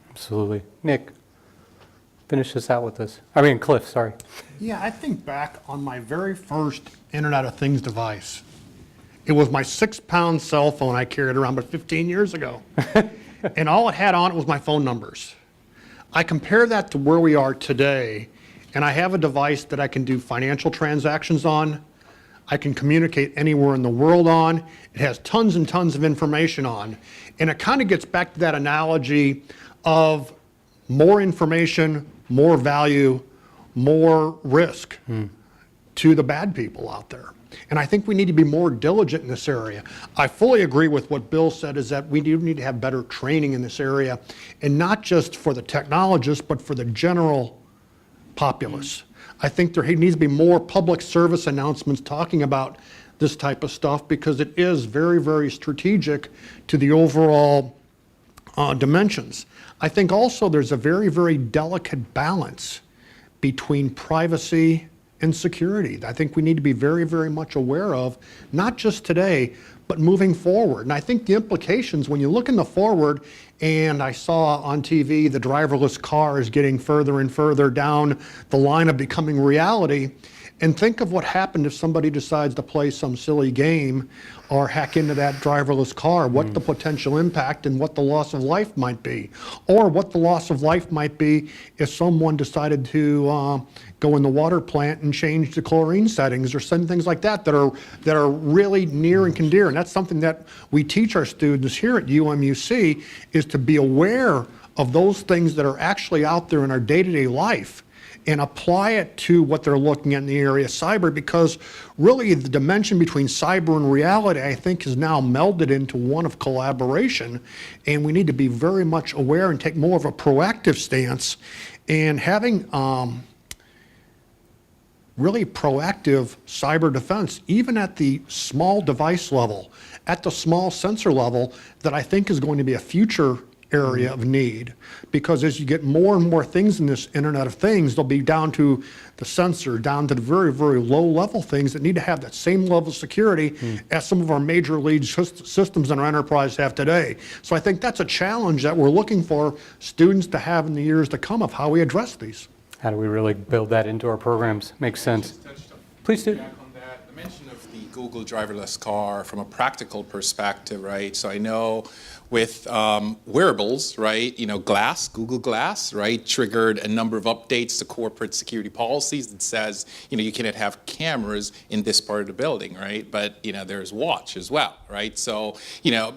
Absolutely. Nick, finish this out with us. I mean, Cliff, sorry. Yeah, I think back on my very first Internet of Things device. It was my 6-pound cell phone I carried around about 15 years ago. And all it had on it was my phone numbers. I compare that to where we are today, and I have a device that I can do financial transactions on. I can communicate anywhere in the world on. It has tons and tons of information on. And it kind of gets back to that analogy of more information, more value, more risk to the bad people out there. And I think we need to be more diligent in this area. I fully agree with what Bill said, is that we do need to have better training in this area, and not just for the technologists, but for the general populace. I think there needs to be more public service announcements talking about this type of stuff, because it is very, very strategic to the overall dimensions. I think also there's a very, very delicate balance between privacy and security. I think we need to be very, very much aware of, not just today, but moving forward. And I think the implications, when you look in the forward, and I saw on TV the driverless car is getting further and further down the line of becoming reality, And think of what happened if somebody decides to play some silly game or hack into that driverless car, what the potential impact and what the loss of life might be. Or what the loss of life might be if someone decided to go in the water plant and change the chlorine settings or some things like that that are really near and dear. And that's something that we teach our students here at UMUC, is to be aware of those things that are actually out there in our day-to-day life and apply it to what they're looking at in the area of cyber, because really the dimension between cyber and reality, I think, is now melded into one of collaboration, and we need to be very much aware and take more of a proactive stance, and having really proactive cyber defense, even at the small device level, at the small sensor level, that I think is going to be a future area of need, because as you get more and more things in this Internet of Things, they'll be down to the sensor, down to the very, very low level things that need to have that same level of security as some of our major lead systems in our enterprise have today. So I think that's a challenge that we're looking for students to have in the years to come, of how we address these. How do we really build that into our programs? Makes sense. Please do. Back on that, the mention of the Google driverless car from a practical perspective, right? So I know with wearables, right, Glass, Google Glass, right, triggered a number of updates to corporate security policies that says, you cannot have cameras in this part of the building, right? But, there's watch as well, right? So,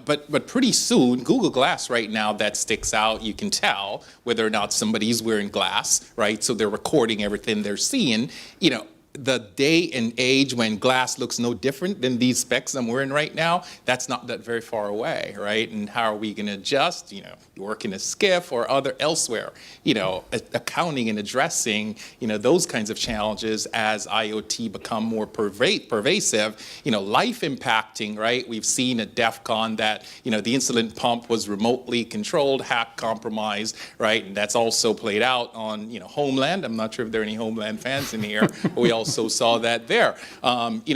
but pretty soon, Google Glass right now, that sticks out. You can tell whether or not somebody's wearing glass, right? So they're recording everything they're seeing, the day and age when glass looks no different than these specs I'm wearing right now, that's not that very far away, right? And how are we going to adjust? You work in a SCIF or elsewhere, accounting and addressing, those kinds of challenges as IoT become more pervasive, life impacting, right? We've seen at DEF CON that, the insulin pump was remotely controlled, hacked, compromised, right? And that's also played out on, Homeland. I'm not sure if there are any Homeland fans in here, but we also saw that there.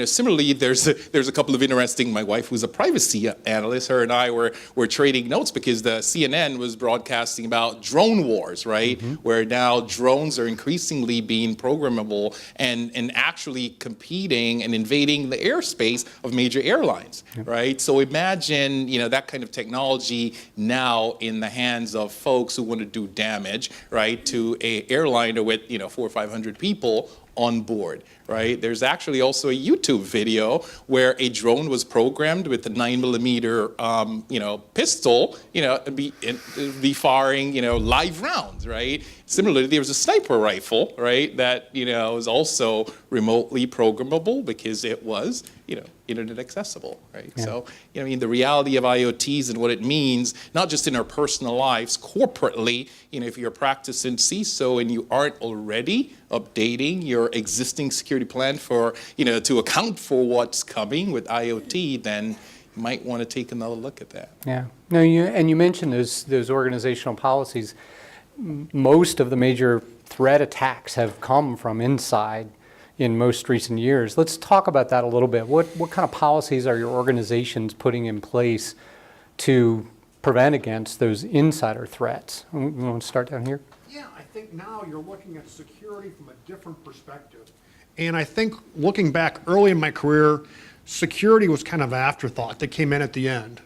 Similarly, there's a couple of interesting, my wife who's a privacy analyst, her and I were trading notes because the CNN was broadcasting about drone wars, right? Where now drones are increasingly being programmable and actually competing and invading the airspace of major airlines, right? So imagine, that kind of technology now in the hands of folks who want to do damage, right, to a airliner with, 400 or 500 people on board, right? There's actually also a YouTube video where a drone was programmed with a 9mm, pistol, be firing, live rounds, right? Similarly, there was a sniper rifle, right, that, is also remotely programmable because it was, internet accessible, right? Yeah. So, the reality of IoTs and what it means, not just in our personal lives, corporately, if you're a practicing CISO and you aren't already updating your existing security plan for, to account for what's coming with IoT, then you might want to take another look at that. Yeah. No, you mentioned those organizational policies. Most of the major threat attacks have come from inside in most recent years. Let's talk about that a little bit. What kind of policies are your organizations putting in place to prevent against those insider threats? You want to start down here? Yeah, I think now you're looking at security from a different perspective. And I think looking back early in my career, security was kind of an afterthought that came in at the end.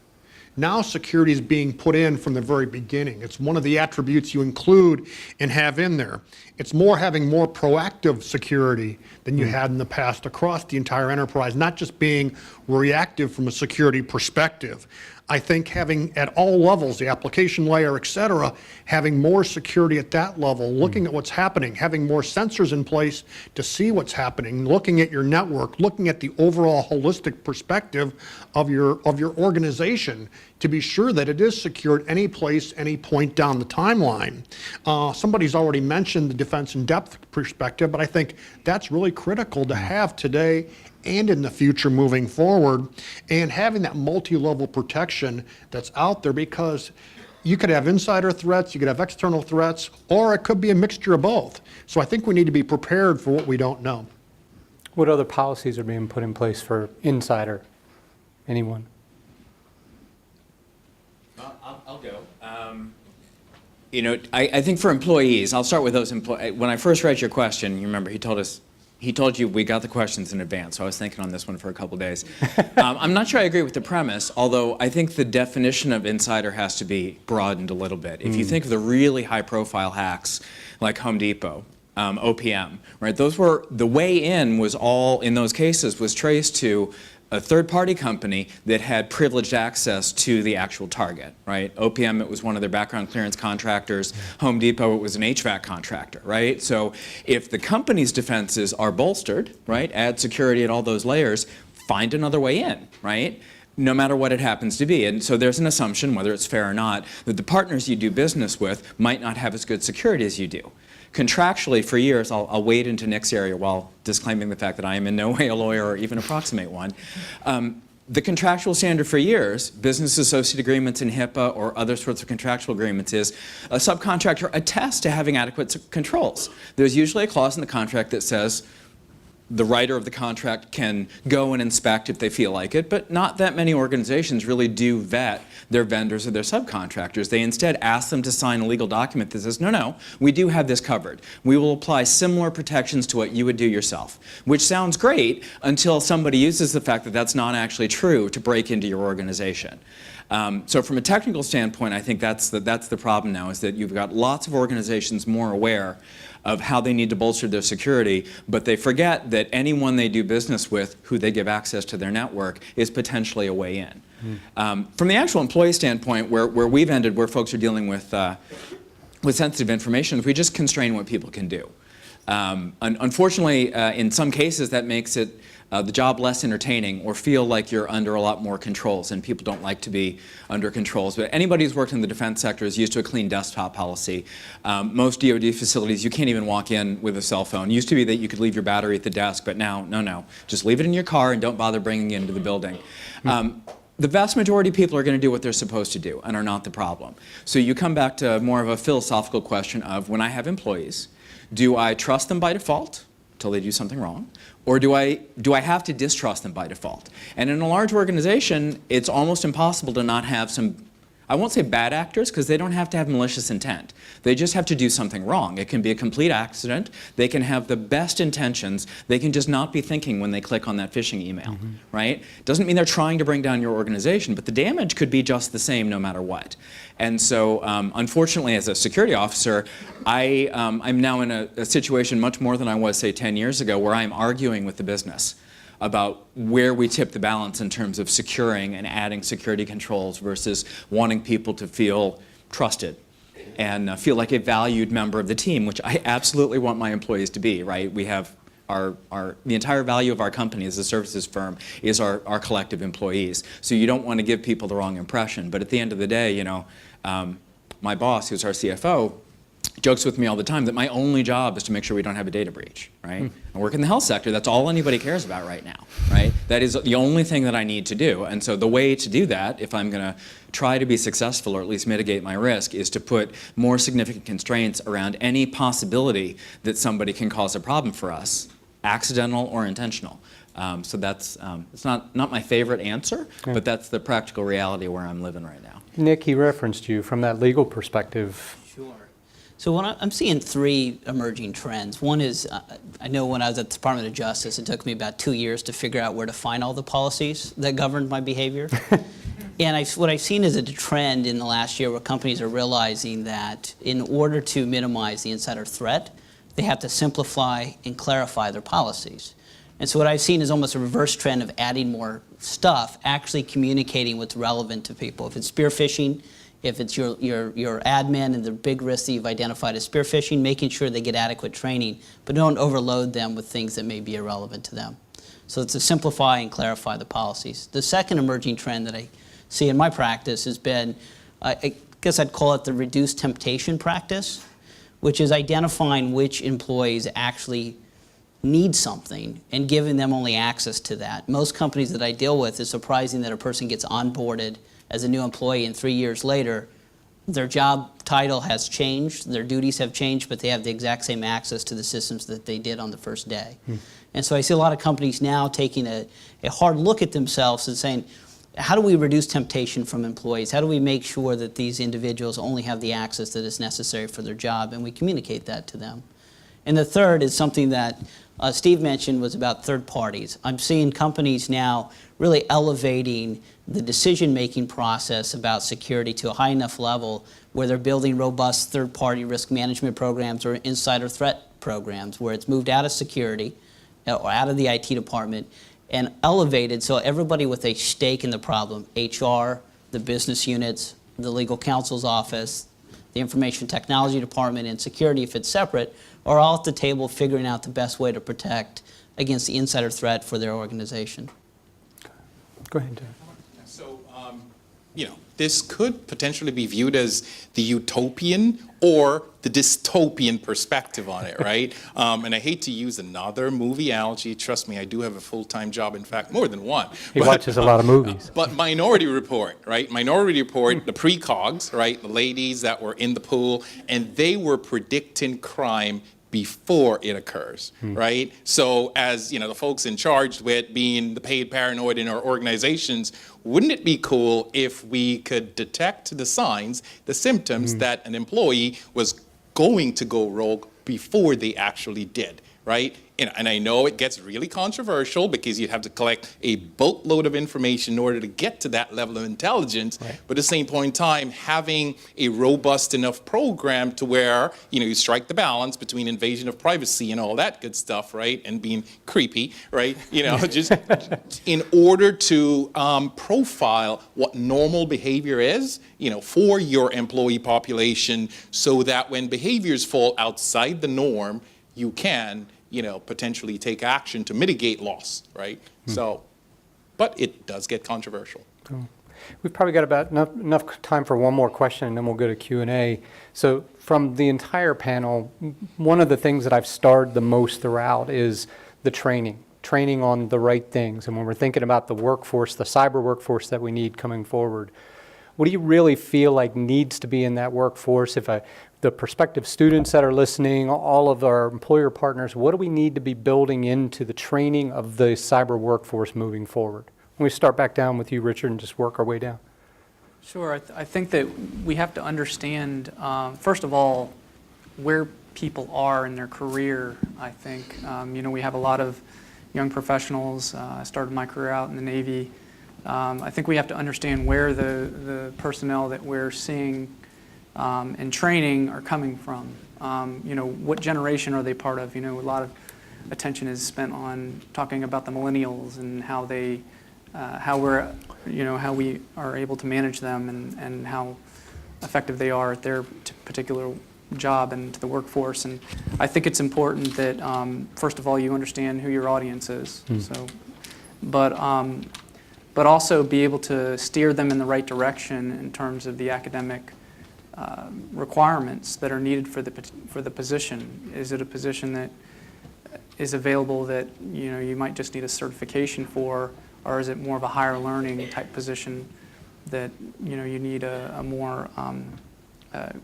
Now security is being put in from the very beginning. It's one of the attributes you include and have in there. It's having more proactive security than you had in the past across the entire enterprise, not just being reactive from a security perspective. I think having at all levels, the application layer, et cetera, having more security at that level, looking at what's happening, having more sensors in place to see what's happening, looking at your network, looking at the overall holistic perspective of your organization to be sure that it is secured any place, any point down the timeline. Somebody's already mentioned the defense in depth perspective, but I think that's really critical to have today and in the future moving forward, and having that multi-level protection that's out there, because you could have insider threats, you could have external threats, or it could be a mixture of both. So I think we need to be prepared for what we don't know. What other policies are being put in place for insider? Anyone? I'll go. I think for employees, I'll start with those employees. When I first read your question, you remember he he told you we got the questions in advance, so I was thinking on this one for a couple days. I'm not sure I agree with the premise, although I think the definition of insider has to be broadened a little bit. If you think of the really high-profile hacks like Home Depot, OPM, right? Those were, the way in was all, in those cases, was traced to a third-party company that had privileged access to the actual target, right? OPM, it was one of their background clearance contractors. Home Depot, it was an HVAC contractor, right? So if the company's defenses are bolstered, right, add security at all those layers, find another way in, right? No matter what it happens to be. And so there's an assumption, whether it's fair or not, that the partners you do business with might not have as good security as you do. Contractually, for years, I'll wade into Nick's area while disclaiming the fact that I am in no way a lawyer or even approximate one. The contractual standard for years, business associate agreements in HIPAA or other sorts of contractual agreements, is a subcontractor attests to having adequate controls. There's usually a clause in the contract that says the writer of the contract can go and inspect if they feel like it, but not that many organizations really do vet their vendors or their subcontractors. They instead ask them to sign a legal document that says, no, no, we do have this covered. We will apply similar protections to what you would do yourself, which sounds great until somebody uses the fact that that's not actually true to break into your organization. So from a technical standpoint, I think that's the problem now, is that you've got lots of organizations more aware of how they need to bolster their security, but they forget that anyone they do business with who they give access to their network is potentially a way in. From the actual employee standpoint, where we've ended, where folks are dealing with sensitive information, we just constrain what people can do. Unfortunately, in some cases, that makes it the job less entertaining or feel like you're under a lot more controls, and people don't like to be under controls. But anybody who's worked in the defense sector is used to a clean desktop policy. Most DoD facilities, you can't even walk in with a cell phone. It used to be that you could leave your battery at the desk, but now, no. Just leave it in your car and don't bother bringing it into the building. The vast majority of people are going to do what they're supposed to do and are not the problem. So you come back to more of a philosophical question of, when I have employees, do I trust them by default until they do something wrong? Or do I have to distrust them by default? And in a large organization, it's almost impossible to not have some, I won't say bad actors, because they don't have to have malicious intent. They just have to do something wrong. It can be a complete accident. They can have the best intentions. They can just not be thinking when they click on that phishing email, right? Doesn't mean they're trying to bring down your organization, but the damage could be just the same no matter what. And so, unfortunately, as a security officer, I'm now in a situation much more than I was, say, 10 years ago, where I'm arguing with the business about where we tip the balance in terms of securing and adding security controls versus wanting people to feel trusted and feel like a valued member of the team, which I absolutely want my employees to be, right? We have the entire value of our company as a services firm is our collective employees. So you don't want to give people the wrong impression. But at the end of the day, you know, my boss, who's our CFO, jokes with me all the time that my only job is to make sure we don't have a data breach, right? I work in the health sector. That's all anybody cares about right now, right? That is the only thing that I need to do. And so the way to do that, if I'm going to try to be successful or at least mitigate my risk, is to put more significant constraints around any possibility that somebody can cause a problem for us, accidental or intentional. So that's, it's not my favorite answer, but that's the practical reality where I'm living right now. Nick, he referenced you from that legal perspective. Sure. So I'm seeing three emerging trends. One is, I know when I was at the Department of Justice, it took me about 2 years to figure out where to find all the policies that governed my behavior. And what I've seen is a trend in the last year where companies are realizing that in order to minimize the insider threat, they have to simplify and clarify their policies. And so what I've seen is almost a reverse trend of adding more stuff, actually communicating what's relevant to people. If it's spear phishing, if it's your admin and the big risks that you've identified as spear phishing, making sure they get adequate training, but don't overload them with things that may be irrelevant to them. So it's to simplify and clarify the policies. The second emerging trend that I see in my practice has been, I guess I'd call it the reduced temptation practice, which is identifying which employees actually need something and giving them only access to that. Most companies that I deal with, it's surprising that a person gets onboarded as a new employee and 3 years later, their job title has changed, their duties have changed, but they have the exact same access to the systems that they did on the first day. And so I see a lot of companies now taking a hard look at themselves and saying, how do we reduce temptation from employees? How do we make sure that these individuals only have the access that is necessary for their job? And we communicate that to them. And the third is something that Steve mentioned, was about third parties. I'm seeing companies now really elevating the decision-making process about security to a high enough level where they're building robust third-party risk management programs or insider threat programs where it's moved out of security or out of the IT department and elevated so everybody with a stake in the problem, HR, the business units, the legal counsel's office, the information technology department, and security, if it's separate, are all at the table figuring out the best way to protect against the insider threat for their organization. Go ahead, Dave. So, this could potentially be viewed as the utopian or the dystopian perspective on it, right? And I hate to use another movie analogy. Trust me, I do have a full-time job, in fact, more than one. He watches a lot of movies. But Minority Report, right? Minority Report, the precogs, right? The ladies that were in the pool, and they were predicting crime before it occurs, right? So as the folks in charge with being the paid paranoid in our organizations, wouldn't it be cool if we could detect the signs, the symptoms that an employee was going to go rogue before they actually did, right? And I know it gets really controversial because you have to collect a boatload of information in order to get to that level of intelligence. Right. But at the same point in time, having a robust enough program to where, you strike the balance between invasion of privacy and all that good stuff, right? And being creepy, right? Just in order to profile what normal behavior is, for your employee population so that when behaviors fall outside the norm, you can potentially take action to mitigate loss, right? So, but it does get controversial. We've probably got about enough time for one more question, and then we'll go to Q&A. So from the entire panel, one of the things that I've starred the most throughout is the training on the right things. And when we're thinking about the workforce, the cyber workforce that we need coming forward, what do you really feel like needs to be in that workforce? The prospective students that are listening, all of our employer partners, what do we need to be building into the training of the cyber workforce moving forward? We start back down with you, Richard, and just work our way down. Sure. I think that we have to understand, first of all, where people are in their career. I think, we have a lot of young professionals. I started my career out in the Navy. I think we have to understand where the personnel that we're seeing and training are coming from. What generation are they part of? A lot of attention is spent on talking about the millennials and how they, how we are able to manage them and how effective they are at their particular job and to the workforce. And I think it's important that first of all you understand who your audience is. So, but also be able to steer them in the right direction in terms of the academic requirements that are needed for the position. Is it a position that is available that you might just need a certification for, or is it more of a higher learning type position that you need a more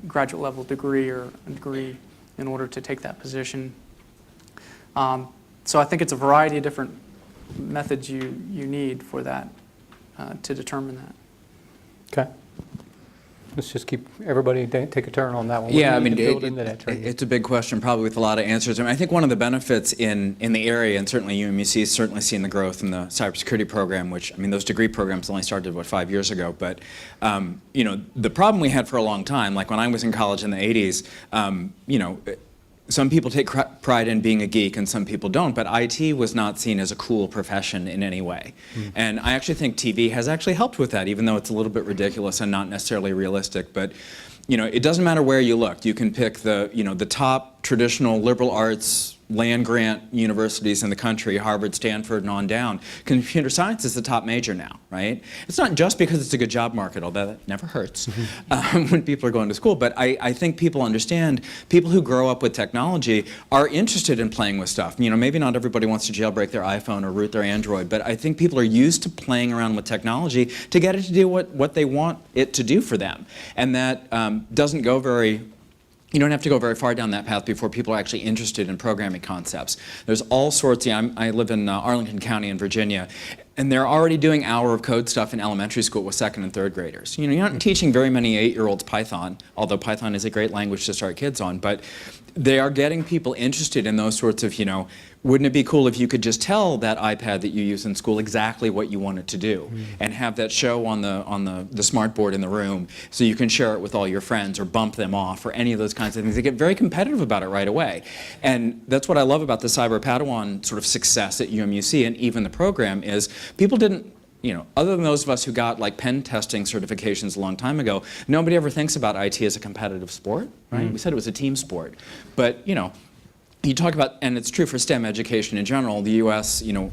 graduate level degree or a degree in order to take that position? So I think it's a variety of different methods you need for that to determine that. Okay. Let's just keep everybody take a turn on that one. What Yeah, do you need to build into that training? it's a big question, probably with a lot of answers. I think one of the benefits in the area, and certainly UMUC is certainly seeing the growth in the cybersecurity program, which, those degree programs only started, 5 years ago? But, the problem we had for a long time, like when I was in college in the 80s, some people take pride in being a geek and some people don't, but IT was not seen as a cool profession in any way. And I actually think TV has actually helped with that, even though it's a little bit ridiculous and not necessarily realistic. But it doesn't matter where you look. You can pick the top traditional liberal arts land-grant universities in the country, Harvard, Stanford, and on down. Computer science is the top major now, right? It's not just because it's a good job market, although that never hurts when people are going to school. But I think people understand, people who grow up with technology are interested in playing with stuff. Maybe not everybody wants to jailbreak their iPhone or root their Android, but I think people are used to playing around with technology to get it to do what they want it to do for them. And that doesn't go you don't have to go very far down that path before people are actually interested in programming concepts. There's all sorts. I live in Arlington County in Virginia. And they're already doing hour of code stuff in elementary school with second and third graders. You know, you're not teaching very many 8-year-olds Python, although Python is a great language to start kids on, but they are getting people interested in those sorts of, you know, wouldn't it be cool if you could just tell that iPad that you use in school exactly what you want it to do and have that show on the smart board in the room so you can share it with all your friends or bump them off or any of those kinds of things. They get very competitive about it right away. And that's what I love about the Cyber Padawan sort of success at UMUC and even the program is people didn't, you know, other than those of us who got like pen testing certifications a long time ago, nobody ever thinks about IT as a competitive sport, right? We said it was a team sport. But, you know, you talk about, and it's true for STEM education in general, the U.S., you know,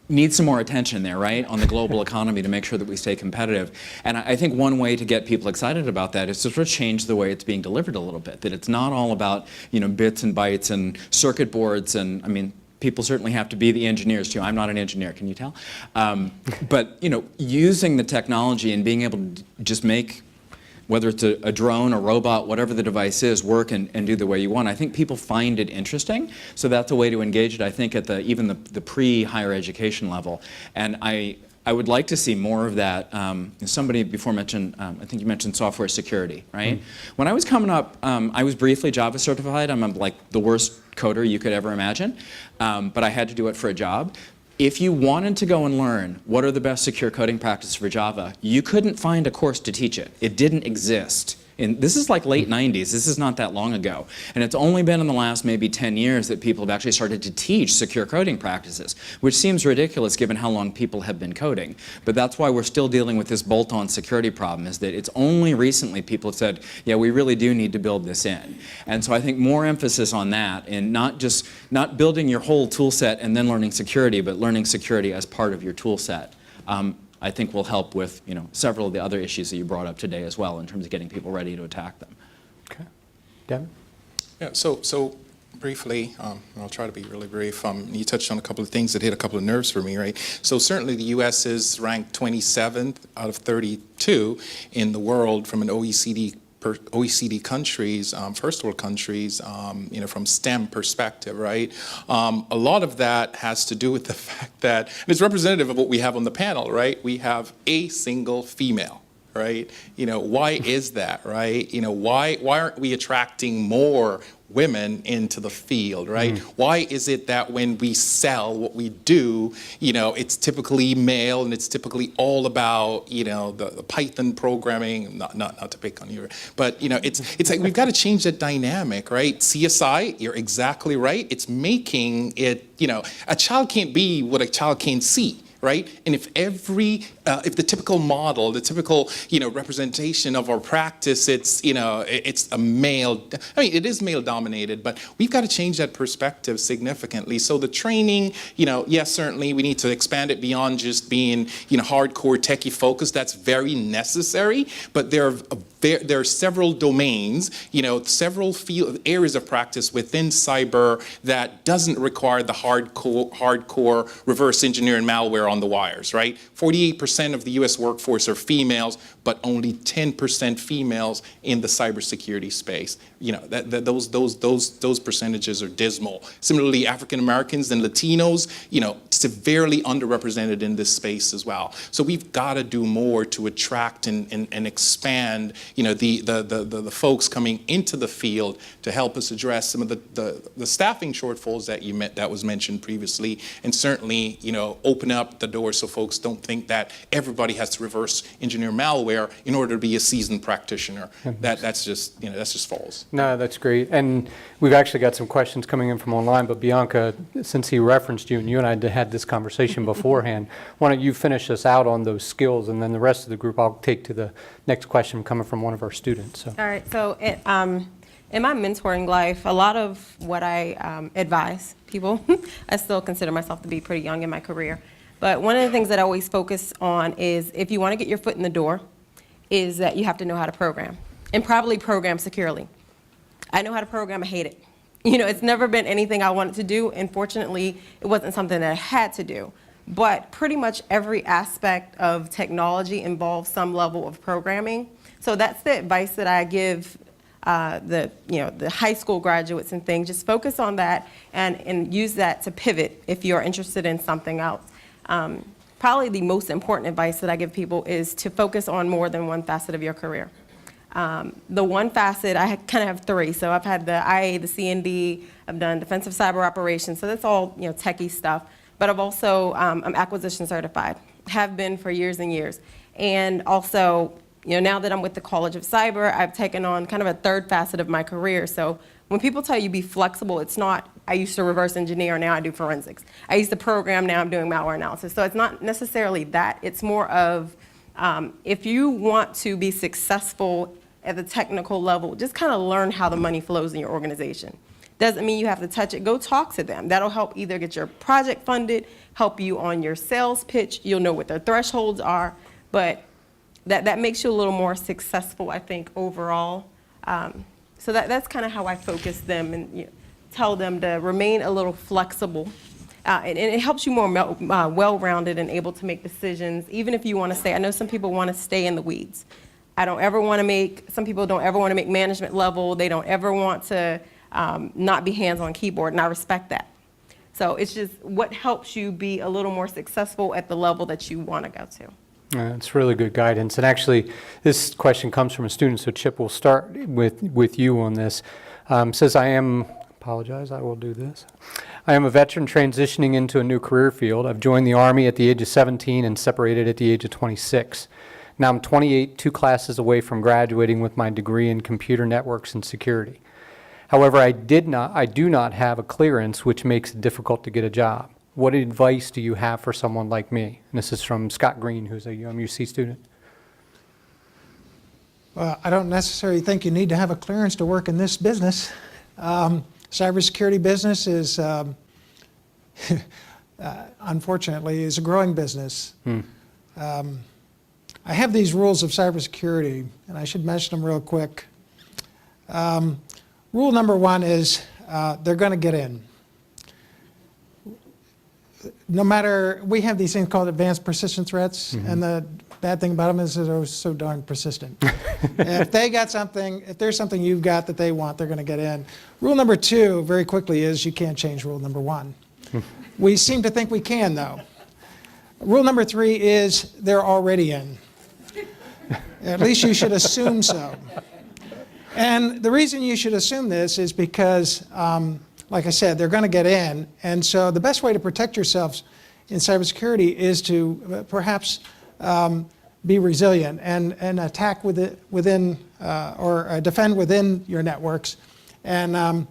needs some more attention there, right, on the global economy to make sure that we stay competitive. And I think one way to get people excited about that is to sort of change the way it's being delivered a little bit, that it's not all about, you know, bits and bytes and circuit boards and, I mean, people certainly have to be the engineers too. I'm not an engineer, can you tell? But, you know, using the technology and being able to just make, whether it's a drone, a robot, whatever the device is, work and do the way you want. I think people find it interesting, so that's a way to engage it, I think, at even the pre-higher education level. And I would like to see more of that. Somebody before mentioned, I think you mentioned software security, right? When I was coming up, I was briefly Java certified. I'm like the worst coder you could ever imagine, but I had to do it for a job. If you wanted to go and learn what are the best secure coding practices for Java, you couldn't find a course to teach it. It didn't exist. And this is like late 90s. This is not that long ago. And it's only been in the last maybe 10 years that people have actually started to teach secure coding practices, which seems ridiculous given how long people have been coding. But that's why we're still dealing with this bolt-on security problem, is that it's only recently people have said, yeah, we really do need to build this in. And so I think more emphasis on that and not building your whole tool set and then learning security, but learning security as part of your tool set. I think will help with, you know, several of the other issues that you brought up today as well in terms of getting people ready to attack them. Okay. Devin? Yeah, so briefly, I'll try to be really brief. You touched on a couple of things that hit a couple of nerves for me, right? So certainly the U.S. is ranked 27th out of 32 in the world from an OECD countries, first world countries, you know, from STEM perspective, right? A lot of that has to do with the fact that, and it's representative of what we have on the panel, right? We have a single female, right? You know, why is that, right? You know, why aren't we attracting more women into the field, right? Why is it that when we sell what we do, you know, it's typically male and it's typically all about, you know, the Python programming, not to pick on you, but, you know, it's like we've got to change that dynamic, right? CSI, you're exactly right. It's making it, you know, a child can't be what a child can't see. Right? And if if the typical model, the typical, you know, representation of our practice, it's, you know, it's a male, I mean, it is male dominated, but we've got to change that perspective significantly. So the training, you know, yes, certainly we need to expand it beyond just being, you know, hardcore techie focused. That's very necessary, but there are several domains, you know, several areas of practice within cyber that doesn't require the hardcore reverse engineer and malware on the wires, right? 48% of the U.S. workforce are females, but only 10% females in the cybersecurity space. You know, those percentages are dismal. Similarly, African Americans and Latinos, you know, severely underrepresented in this space as well. So we've got to do more to attract and expand, you know, the folks coming into the field to help us address some of the staffing shortfalls that was mentioned previously, and certainly, you know, open up the door so folks don't think that everybody has to reverse engineer malware in order to be a seasoned practitioner. That's just, you know, that's just false. No, that's great. And we've actually got some questions coming in from online, but Bianca, since he referenced you and you and I had this conversation beforehand, why don't you finish us out on those skills, and then the rest of the group I'll take to the next question coming from one of our students. So. All right, so in my mentoring life, a lot of what I advise people, I still consider myself to be pretty young in my career, but one of the things that I always focus on is if you want to get your foot in the door, is that you have to know how to program, and probably program securely. I know how to program, I hate it. You know, it's never been anything I wanted to do, and fortunately, it wasn't something that I had to do. But pretty much every aspect of technology involves some level of programming. So that's the advice that I give the high school graduates and things. Just focus on that and use that to pivot if you're interested in something else. Probably the most important advice that I give people is to focus on more than one facet of your career. The one facet, I kind of have three. So I've had the IA, the CND, I've done defensive cyber operations, so that's all, techie stuff. But I've also, I'm acquisition certified, have been for years and years. And also, now that I'm with the College of Cyber, I've taken on kind of a third facet of my career. So when people tell you be flexible, it's not, I used to reverse engineer, now I do forensics. I used to program, now I'm doing malware analysis. So it's not necessarily that, it's more of, if you want to be successful at the technical level, just kind of learn how the money flows in your organization. Doesn't mean you have to touch it. Go talk to them. That'll help either get your project funded, help you on your sales pitch. You'll know what their thresholds are, but that makes you a little more successful, I think, overall. So that's kind of how I focus them and tell them to remain a little flexible. And it helps you more well-rounded and able to make decisions, even if you want to stay. I know some people want to stay in the weeds. Some people don't ever want to make management level. They don't ever want to not be hands on keyboard, and I respect that. So it's just what helps you be a little more successful at the level that you want to go to. It's really good guidance. And actually, this question comes from a student, so Chip, we'll start with you on this. Says, I will do this. I am a veteran transitioning into a new career field. I've joined the Army at the age of 17 and separated at the age of 26. Now I'm 28, 2 classes away from graduating with my degree in computer networks and security. However, I do not have a clearance, which makes it difficult to get a job. What advice do you have for someone like me? And this is from Scott Green, who's a UMUC student. Well, I don't necessarily think you need to have a clearance to work in this business. Cybersecurity business is, unfortunately, is a growing business. I have these rules of cybersecurity, and I should mention them real quick. Rule number 1 is they're going to get in. No matter, we have these things called advanced persistent threats, and the bad thing about them is they're so darn persistent. If they got something, if there's something you've got that they want, they're going to get in. Rule number 2, very quickly, is you can't change rule number 1. We seem to think we can, though. Rule number 3 is they're already in. At least you should assume so. And the reason you should assume this is because, like I said, they're going to get in. And so the best way to protect yourselves in cybersecurity is to perhaps be resilient and attack within or defend within your networks. And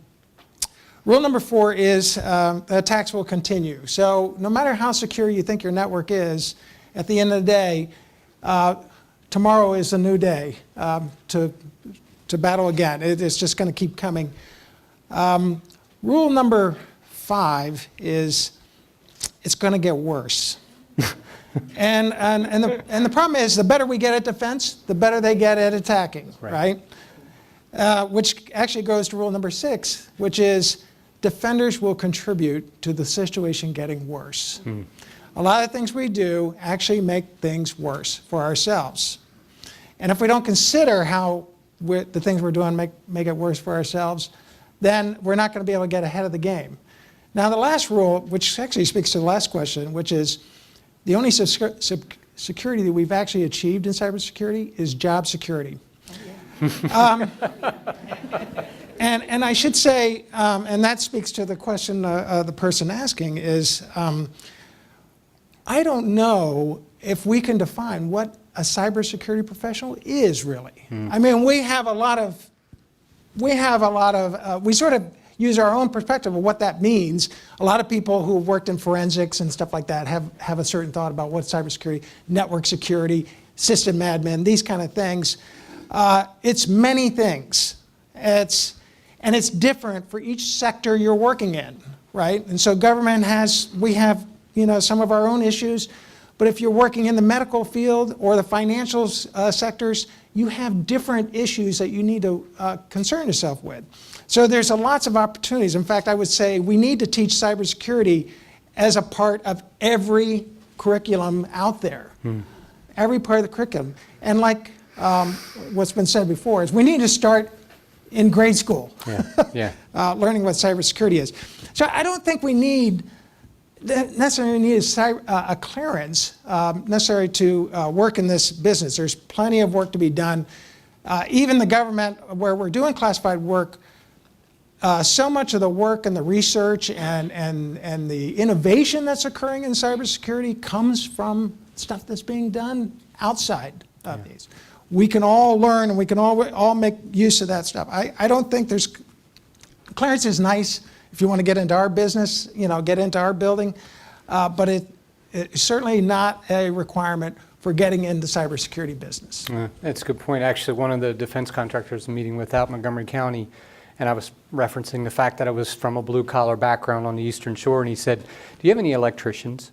rule number 4 is the attacks will continue. So no matter how secure you think your network is, at the end of the day, tomorrow is a new day to battle again. It's just going to keep coming. Rule number 5 is it's going to get worse. and the problem is the better we get at defense, the better they get at attacking, right? Which actually goes to rule number 6, which is defenders will contribute to the situation getting worse. A lot of things we do actually make things worse for ourselves. And if we don't consider how the things we're doing make it worse for ourselves, then we're not going to be able to get ahead of the game. Now, the last rule, which actually speaks to the last question, which is the only security that we've actually achieved in cybersecurity is job security. And I should say, and that speaks to the question the person asking, is I don't know if we can define what a cybersecurity professional is really. I mean, we sort of use our own perspective of what that means. A lot of people who have worked in forensics and stuff like that have a certain thought about what cybersecurity, network security, system admin, these kind of things. It's many things. And it's different for each sector you're working in, right? And so government we have some of our own issues, but if you're working in the medical field or the financial sectors, you have different issues that you need to concern yourself with. So there's lots of opportunities. In fact, I would say we need to teach cybersecurity as a part of every curriculum out there, every part of the curriculum. And like what's been said before, is we need to start in grade school, learning what cybersecurity is. So I don't think we need necessarily need a clearance necessary to work in this business. There's plenty of work to be done. Even the government, where we're doing classified work, so much of the work and the research and the innovation that's occurring in cybersecurity comes from stuff that's being done outside of these. We can all learn and we can all make use of that stuff. I don't think there's, clearance is nice if you want to get into our business, get into our building, but it's certainly not a requirement for getting into cybersecurity business. That's a good point. Actually, one of the defense contractors I'm meeting with out in Montgomery County, and I was referencing the fact that I was from a blue-collar background on the Eastern Shore, and he said, do you have any electricians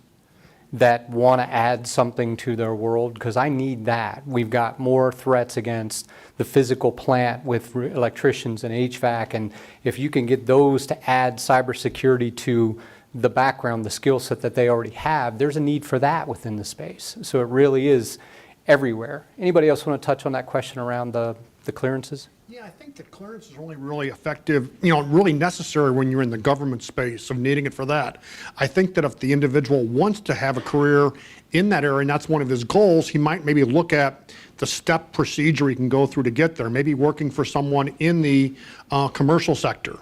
that want to add something to their world? Because I need that. We've got more threats against the physical plant with electricians and HVAC, and if you can get those to add cybersecurity to the background, the skill set that they already have, there's a need for that within the space. So it really is everywhere. Anybody else want to touch on that question around the clearances? Yeah, I think the clearance is only really effective, really necessary when you're in the government space of needing it for that. I think that if the individual wants to have a career in that area and that's one of his goals, he might maybe look at the step procedure he can go through to get there, maybe working for someone in the commercial sector,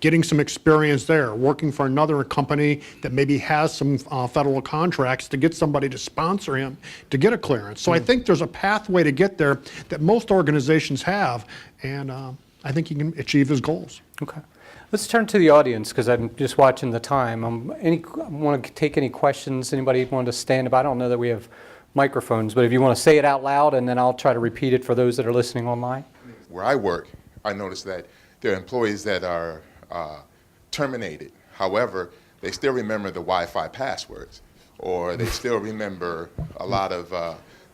getting some experience there, working for another company that maybe has some federal contracts to get somebody to sponsor him to get a clearance. So I think there's a pathway to get there that most organizations have, and I think he can achieve his goals. Okay. Let's turn to the audience because I'm just watching the time. I want to take any questions. Anybody want to stand up? I don't know that we have microphones, but if you want to say it out loud, and then I'll try to repeat it for those that are listening online. Where I work, I noticed that there are employees that are terminated. However, they still remember the Wi-Fi passwords, or they still remember a lot of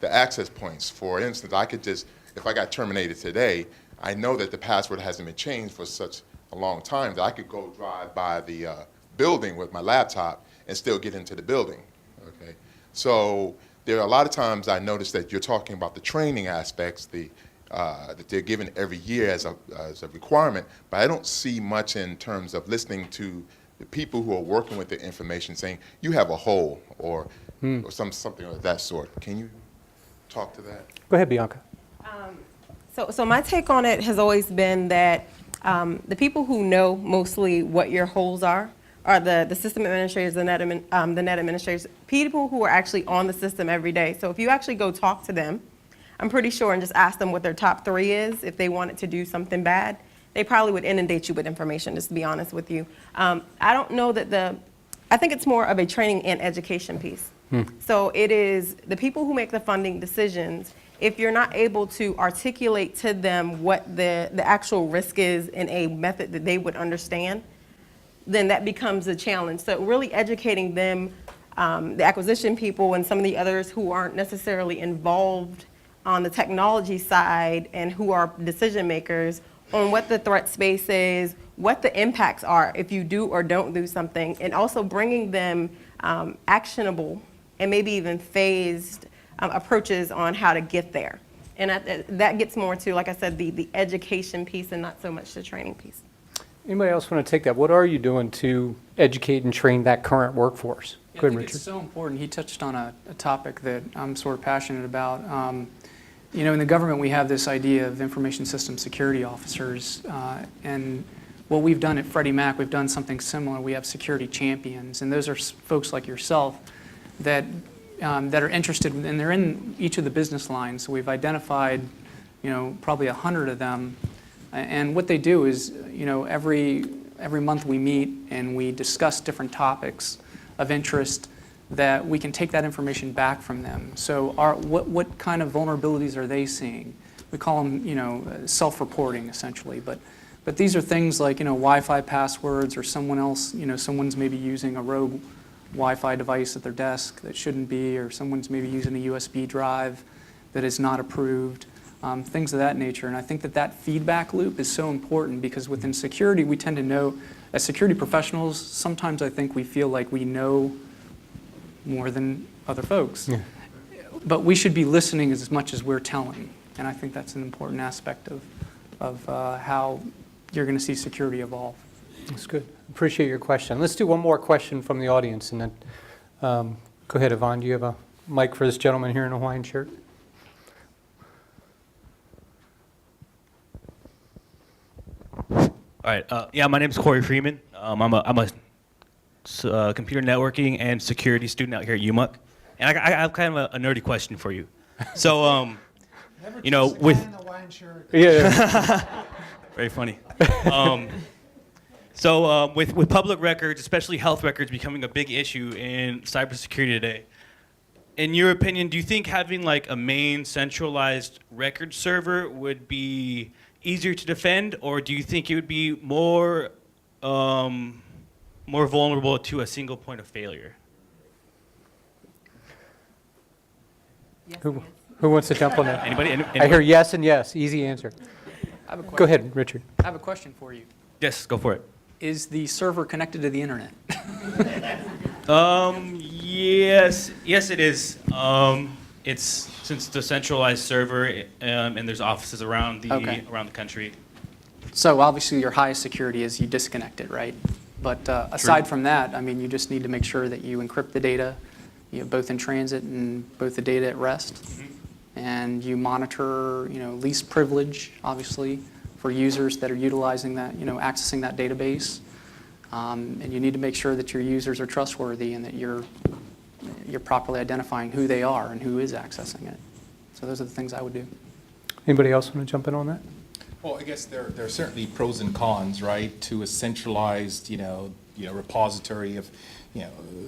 the access points. For instance, I could just, if I got terminated today, I know that the password hasn't been changed for such a long time that I could go drive by the building with my laptop and still get into the building. Okay, so there are a lot of times I notice that you're talking about the training aspects, that they're given every year as a requirement, but I don't see much in terms of listening to the people who are working with the information saying, you have a hole, or something of that sort. Can you talk to that? Go ahead, Bianca. So my take on it has always been that the people who know mostly what your holes are the system administrators, the net administrators, people who are actually on the system every day. So if you actually go talk to them, I'm pretty sure, and just ask them what their top 3 is, if they wanted to do something bad, they probably would inundate you with information, just to be honest with you. I don't know that I think it's more of a training and education piece. So it is the people who make the funding decisions. If you're not able to articulate to them what the actual risk is in a method that they would understand, then that becomes a challenge. So really educating them, the acquisition people and some of the others who aren't necessarily involved on the technology side and who are decision makers on what the threat space is, what the impacts are if you do or don't do something, and also bringing them actionable and maybe even phased approaches on how to get there. And that gets more to, like I said, the education piece and not so much the training piece. Anybody else want to take that? What are you doing to educate and train that current workforce? Yeah, Go I ahead, think Richard. it's so important. He touched on a topic that I'm sort of passionate about. In the government, we have this idea of information system security officers, and what we've done at Freddie Mac, we've done something similar. We have security champions, and those are folks like yourself that are interested, and they're in each of the business lines. So we've identified, probably 100 of them, and what they do is, every month we meet and we discuss different topics of interest that we can take that information back from them. So what kind of vulnerabilities are they seeing? We call them, self-reporting essentially, but these are things like, Wi-Fi passwords, or someone else, someone's maybe using a rogue Wi-Fi device at their desk that shouldn't be, or someone's maybe using a USB drive that is not approved, things of that nature. And I think that feedback loop is so important, because within security, we tend to know, as security professionals, sometimes I think we feel like we know more than other folks. Yeah. But we should be listening as much as we're telling. And I think that's an important aspect of how you're going to see security evolve. That's good. Appreciate your question. Let's do one more question from the audience, and then go ahead, Yvonne. Do you have a mic for this gentleman here in a Hawaiian shirt? All right. Yeah, my name is Corey Freeman. I'm a computer networking and security student out here at UMUC, and I have kind of a nerdy question for you. So, you know, with very funny. So with public records, especially health records, becoming a big issue in cybersecurity today, in your opinion, do you think having like a main centralized record server would be easier to defend, or do you think it would be more vulnerable to a single point of failure? Who wants to jump on that? Anybody? I hear yes and yes. Easy answer. I have a Go question. ahead, Richard. I have a question for you. Yes, go for it. Is the server connected to the internet? Yes, it is. It's since it's a centralized server, and there's offices around the country. So obviously your highest security is you disconnect it, right? But aside from that, I mean, you just need to make sure that you encrypt the data, both in transit and both the data at rest. Mm-hmm. And you monitor, least privilege, obviously, for users that are utilizing that, accessing that database. And you need to make sure that your users are trustworthy and that you're properly identifying who they are and who is accessing it. So those are the things I would do. Anybody else want to jump in on that? Well, I guess there are certainly pros and cons, right, to a centralized, repository of,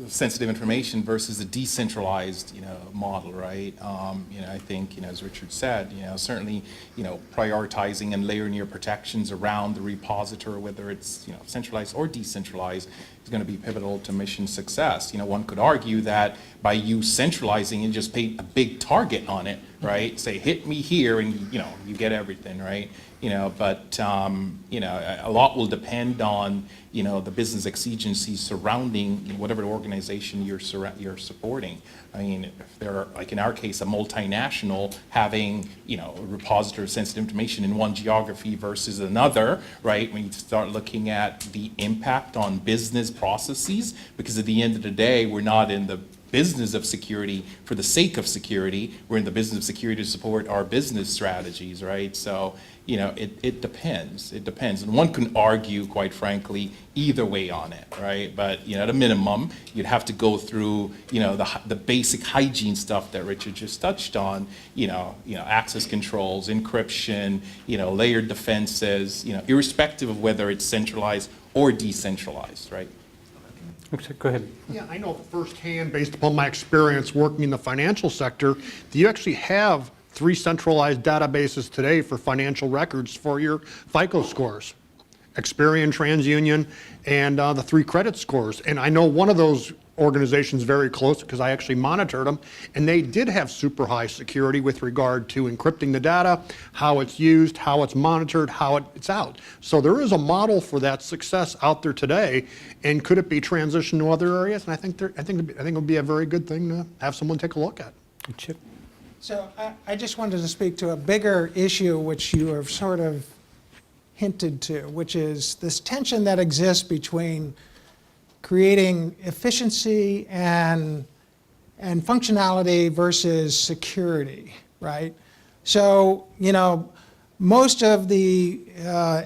sensitive information versus a decentralized, model, right? I think, as Richard said, certainly, prioritizing and layering your protections around the repository, whether it's, centralized or decentralized, is going to be pivotal to mission success. One could argue that by you centralizing and just paint a big target on it, right? Say, hit me here, and you get everything, right? But a lot will depend on the business exigencies surrounding whatever organization you're supporting. I mean, if they're, like in our case, a multinational having a repository of sensitive information in one geography versus another, right? When you start looking at the impact on business processes, because at the end of the day, we're not in the business of security for the sake of security. We're in the business of security to support our business strategies, right? So, it depends. It depends. And one can argue, quite frankly, either way on it, right? But, at a minimum, you'd have to go through, the basic hygiene stuff that Richard just touched on, access controls, encryption, layered defenses, irrespective of whether it's centralized or decentralized, right? Go ahead. Yeah, I know firsthand, based upon my experience working in the financial sector, that you actually have 3 centralized databases today for financial records for your FICO scores, Experian, TransUnion, and the 3 credit scores. And I know one of those organizations very close because I actually monitored them, and they did have super high security with regard to encrypting the data, how it's used, how it's monitored, how it's out. So there is a model for that success out there today, and could it be transitioned to other areas? And I think it would be a very good thing to have someone take a look at. Chip. So I just wanted to speak to a bigger issue which you have sort of hinted to, which is this tension that exists between creating efficiency and functionality versus security, right? So, most of the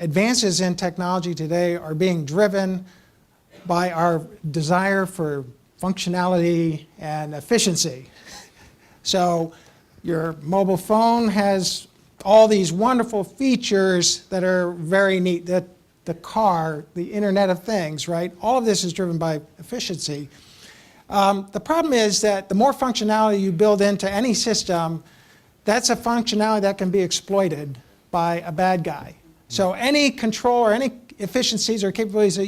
advances in technology today are being driven by our desire for functionality and efficiency. So your mobile phone has all these wonderful features that are very neat. The car, the Internet of Things, right? All of this is driven by efficiency. The problem is that the more functionality you build into any system, that's a functionality that can be exploited by a bad guy. So any control or any efficiencies or capabilities that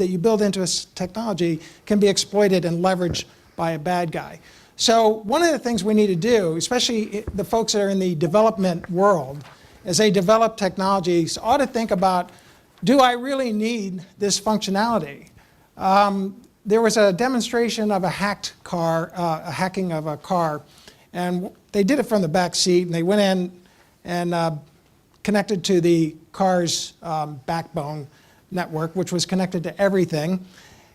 you build into a technology can be exploited and leveraged by a bad guy. So one of the things we need to do, especially the folks that are in the development world, as they develop technologies, ought to think about, do I really need this functionality? There was a demonstration of a hacked car, a hacking of a car, and they did it from the back seat, and they went in and connected to the car's backbone network, which was connected to everything.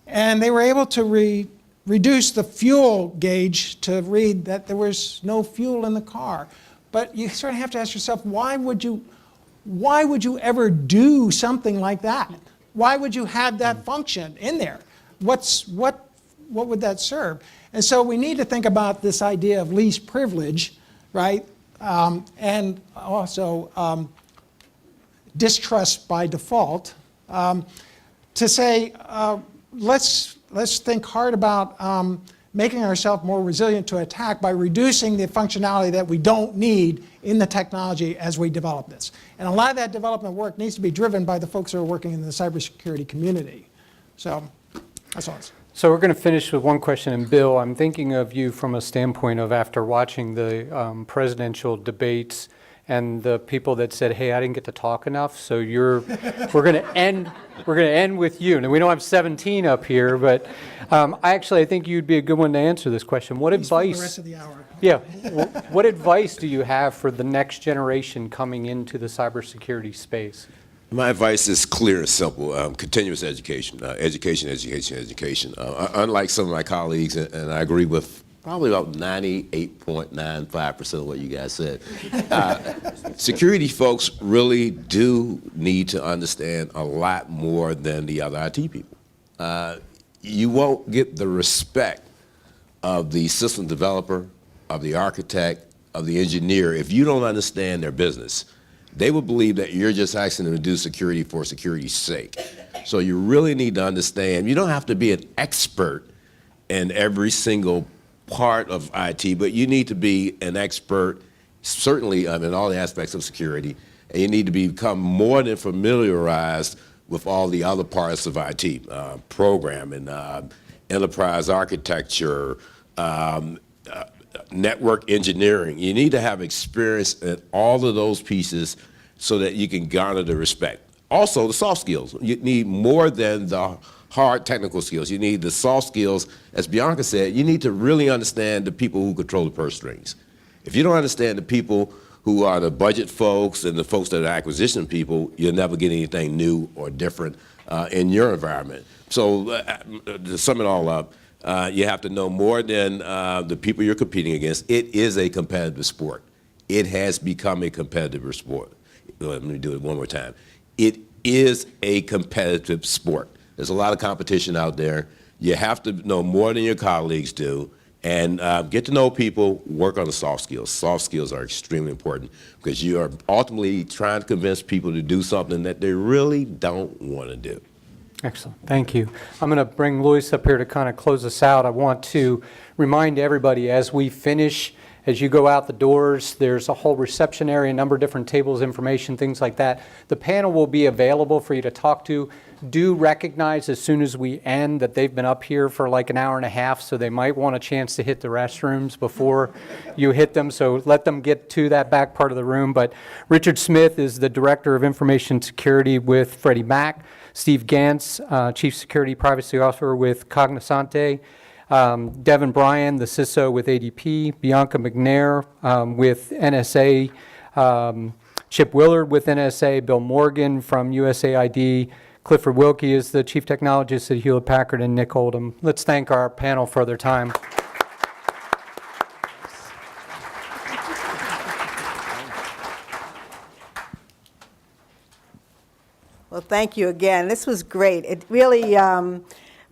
And they were able to reduce the fuel gauge to read that there was no fuel in the car. But you sort of have to ask yourself, why would you ever do something like that? Why would you have that function in there? What would that serve? And so we need to think about this idea of least privilege, right? And also distrust by default, to say, let's think hard about making ourselves more resilient to attack by reducing the functionality that we don't need in the technology as we develop this. And a lot of that development work needs to be driven by the folks who are working in the cybersecurity community. So that's all. So we're going to finish with one question. And Bill, I'm thinking of you from a standpoint of after watching the presidential debates and the people that said, "Hey, I didn't get to talk enough." So we're going to end with you. Now we don't have 17 up here, but I think you'd be a good one to answer this question. What advice? The rest of the hour. Yeah. What advice do you have for the next generation coming into the cybersecurity space? My advice is clear and simple. Continuous education. Education. Unlike some of my colleagues, and I agree with probably about 98.95% of what you guys said, security folks really do need to understand a lot more than the other IT people. You won't get the respect of the system developer, of the architect, of the engineer if you don't understand their business. They will believe that you're just asking them to do security for security's sake. So you really need to understand, you don't have to be an expert in every single part of IT, but you need to be an expert, certainly in all the aspects of security, and you need to become more than familiarized with all the other parts of IT, programming, enterprise architecture, network engineering. You need to have experience in all of those pieces so that you can garner the respect. Also, the soft skills. You need more than the hard technical skills. You need the soft skills. As Bianca said, you need to really understand the people who control the purse strings. If you don't understand the people who are the budget folks and the folks that are acquisition people, you'll never get anything new or different in your environment. So to sum it all up, you have to know more than the people you're competing against. It is a competitive sport. It has become a competitive sport. Let me do it one more time. It is a competitive sport. There's a lot of competition out there. You have to know more than your colleagues do, and get to know people, work on the soft skills. Soft skills are extremely important because you are ultimately trying to convince people to do something that they really don't want to do. Excellent. Thank you. I'm going to bring Luis up here to kind of close us out. I want to remind everybody as we finish, as you go out the doors, there's a whole reception area, a number of different tables, information, things like that. The panel will be available for you to talk to. Do recognize as soon as we end that they've been up here for like an hour and a half, so they might want a chance to hit the restrooms before you hit them, so let them get to that back part of the room. But Richard Smith is the Director of Information Security with Freddie Mac. Steve Gantz, Chief Security Privacy Officer with Cognosante. Devin Bryan, the CISO with ADP. Bianca McNair with NSA. Chip Willard with NSA. Bill Morgan from USAID. Clifford Wilkie is the Chief Technologist at Hewlett-Packard, and Nick Oldham. Let's thank our panel for their time. Well, thank you again. This was great. It really,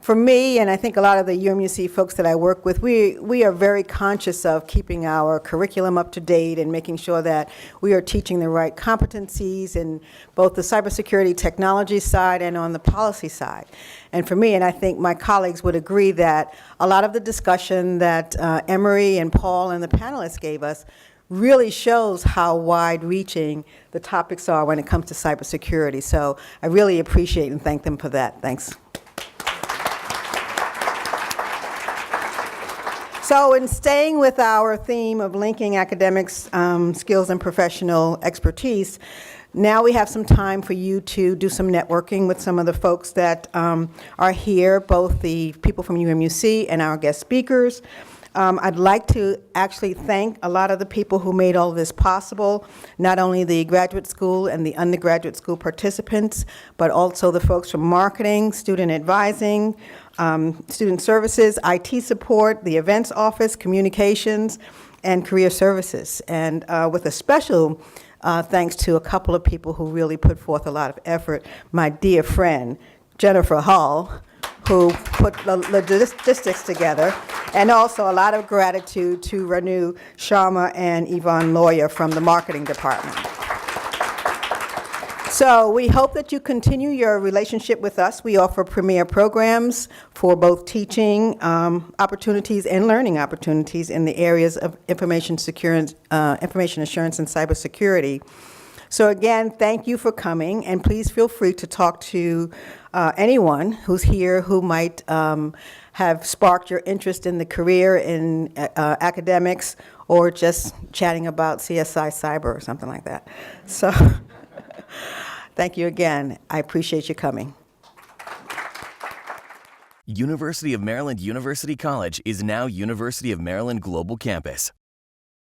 for me, and I think a lot of the UMUC folks that I work with, we are very conscious of keeping our curriculum up to date and making sure that we are teaching the right competencies in both the cybersecurity technology side and on the policy side. And for me, and I think my colleagues would agree, that a lot of the discussion that Emery and Paul and the panelists gave us really shows how wide-reaching the topics are when it comes to cybersecurity. So I really appreciate and thank them for that. Thanks. So in staying with our theme of linking academics, skills, and professional expertise, now we have some time for you to do some networking with some of the folks that are here, both the people from UMUC and our guest speakers. I'd like to actually thank a lot of the people who made all of this possible, not only the graduate school and the undergraduate school participants, but also the folks from marketing, student advising, student services, IT support, the events office, communications, and career services. And with a special thanks to a couple of people who really put forth a lot of effort, my dear friend, Jennifer Hull, who put the logistics together, and also a lot of gratitude to Renu Sharma and Yvonne Lawyer from the marketing department. So we hope that you continue your relationship with us. We offer premier programs for both teaching opportunities and learning opportunities in the areas of information assurance and cybersecurity. So again, thank you for coming, and please feel free to talk to anyone who's here who might have sparked your interest in the career in academics or just chatting about CSI Cyber or something like that. So thank you again. I appreciate you coming. University of Maryland University College is now University of Maryland Global Campus.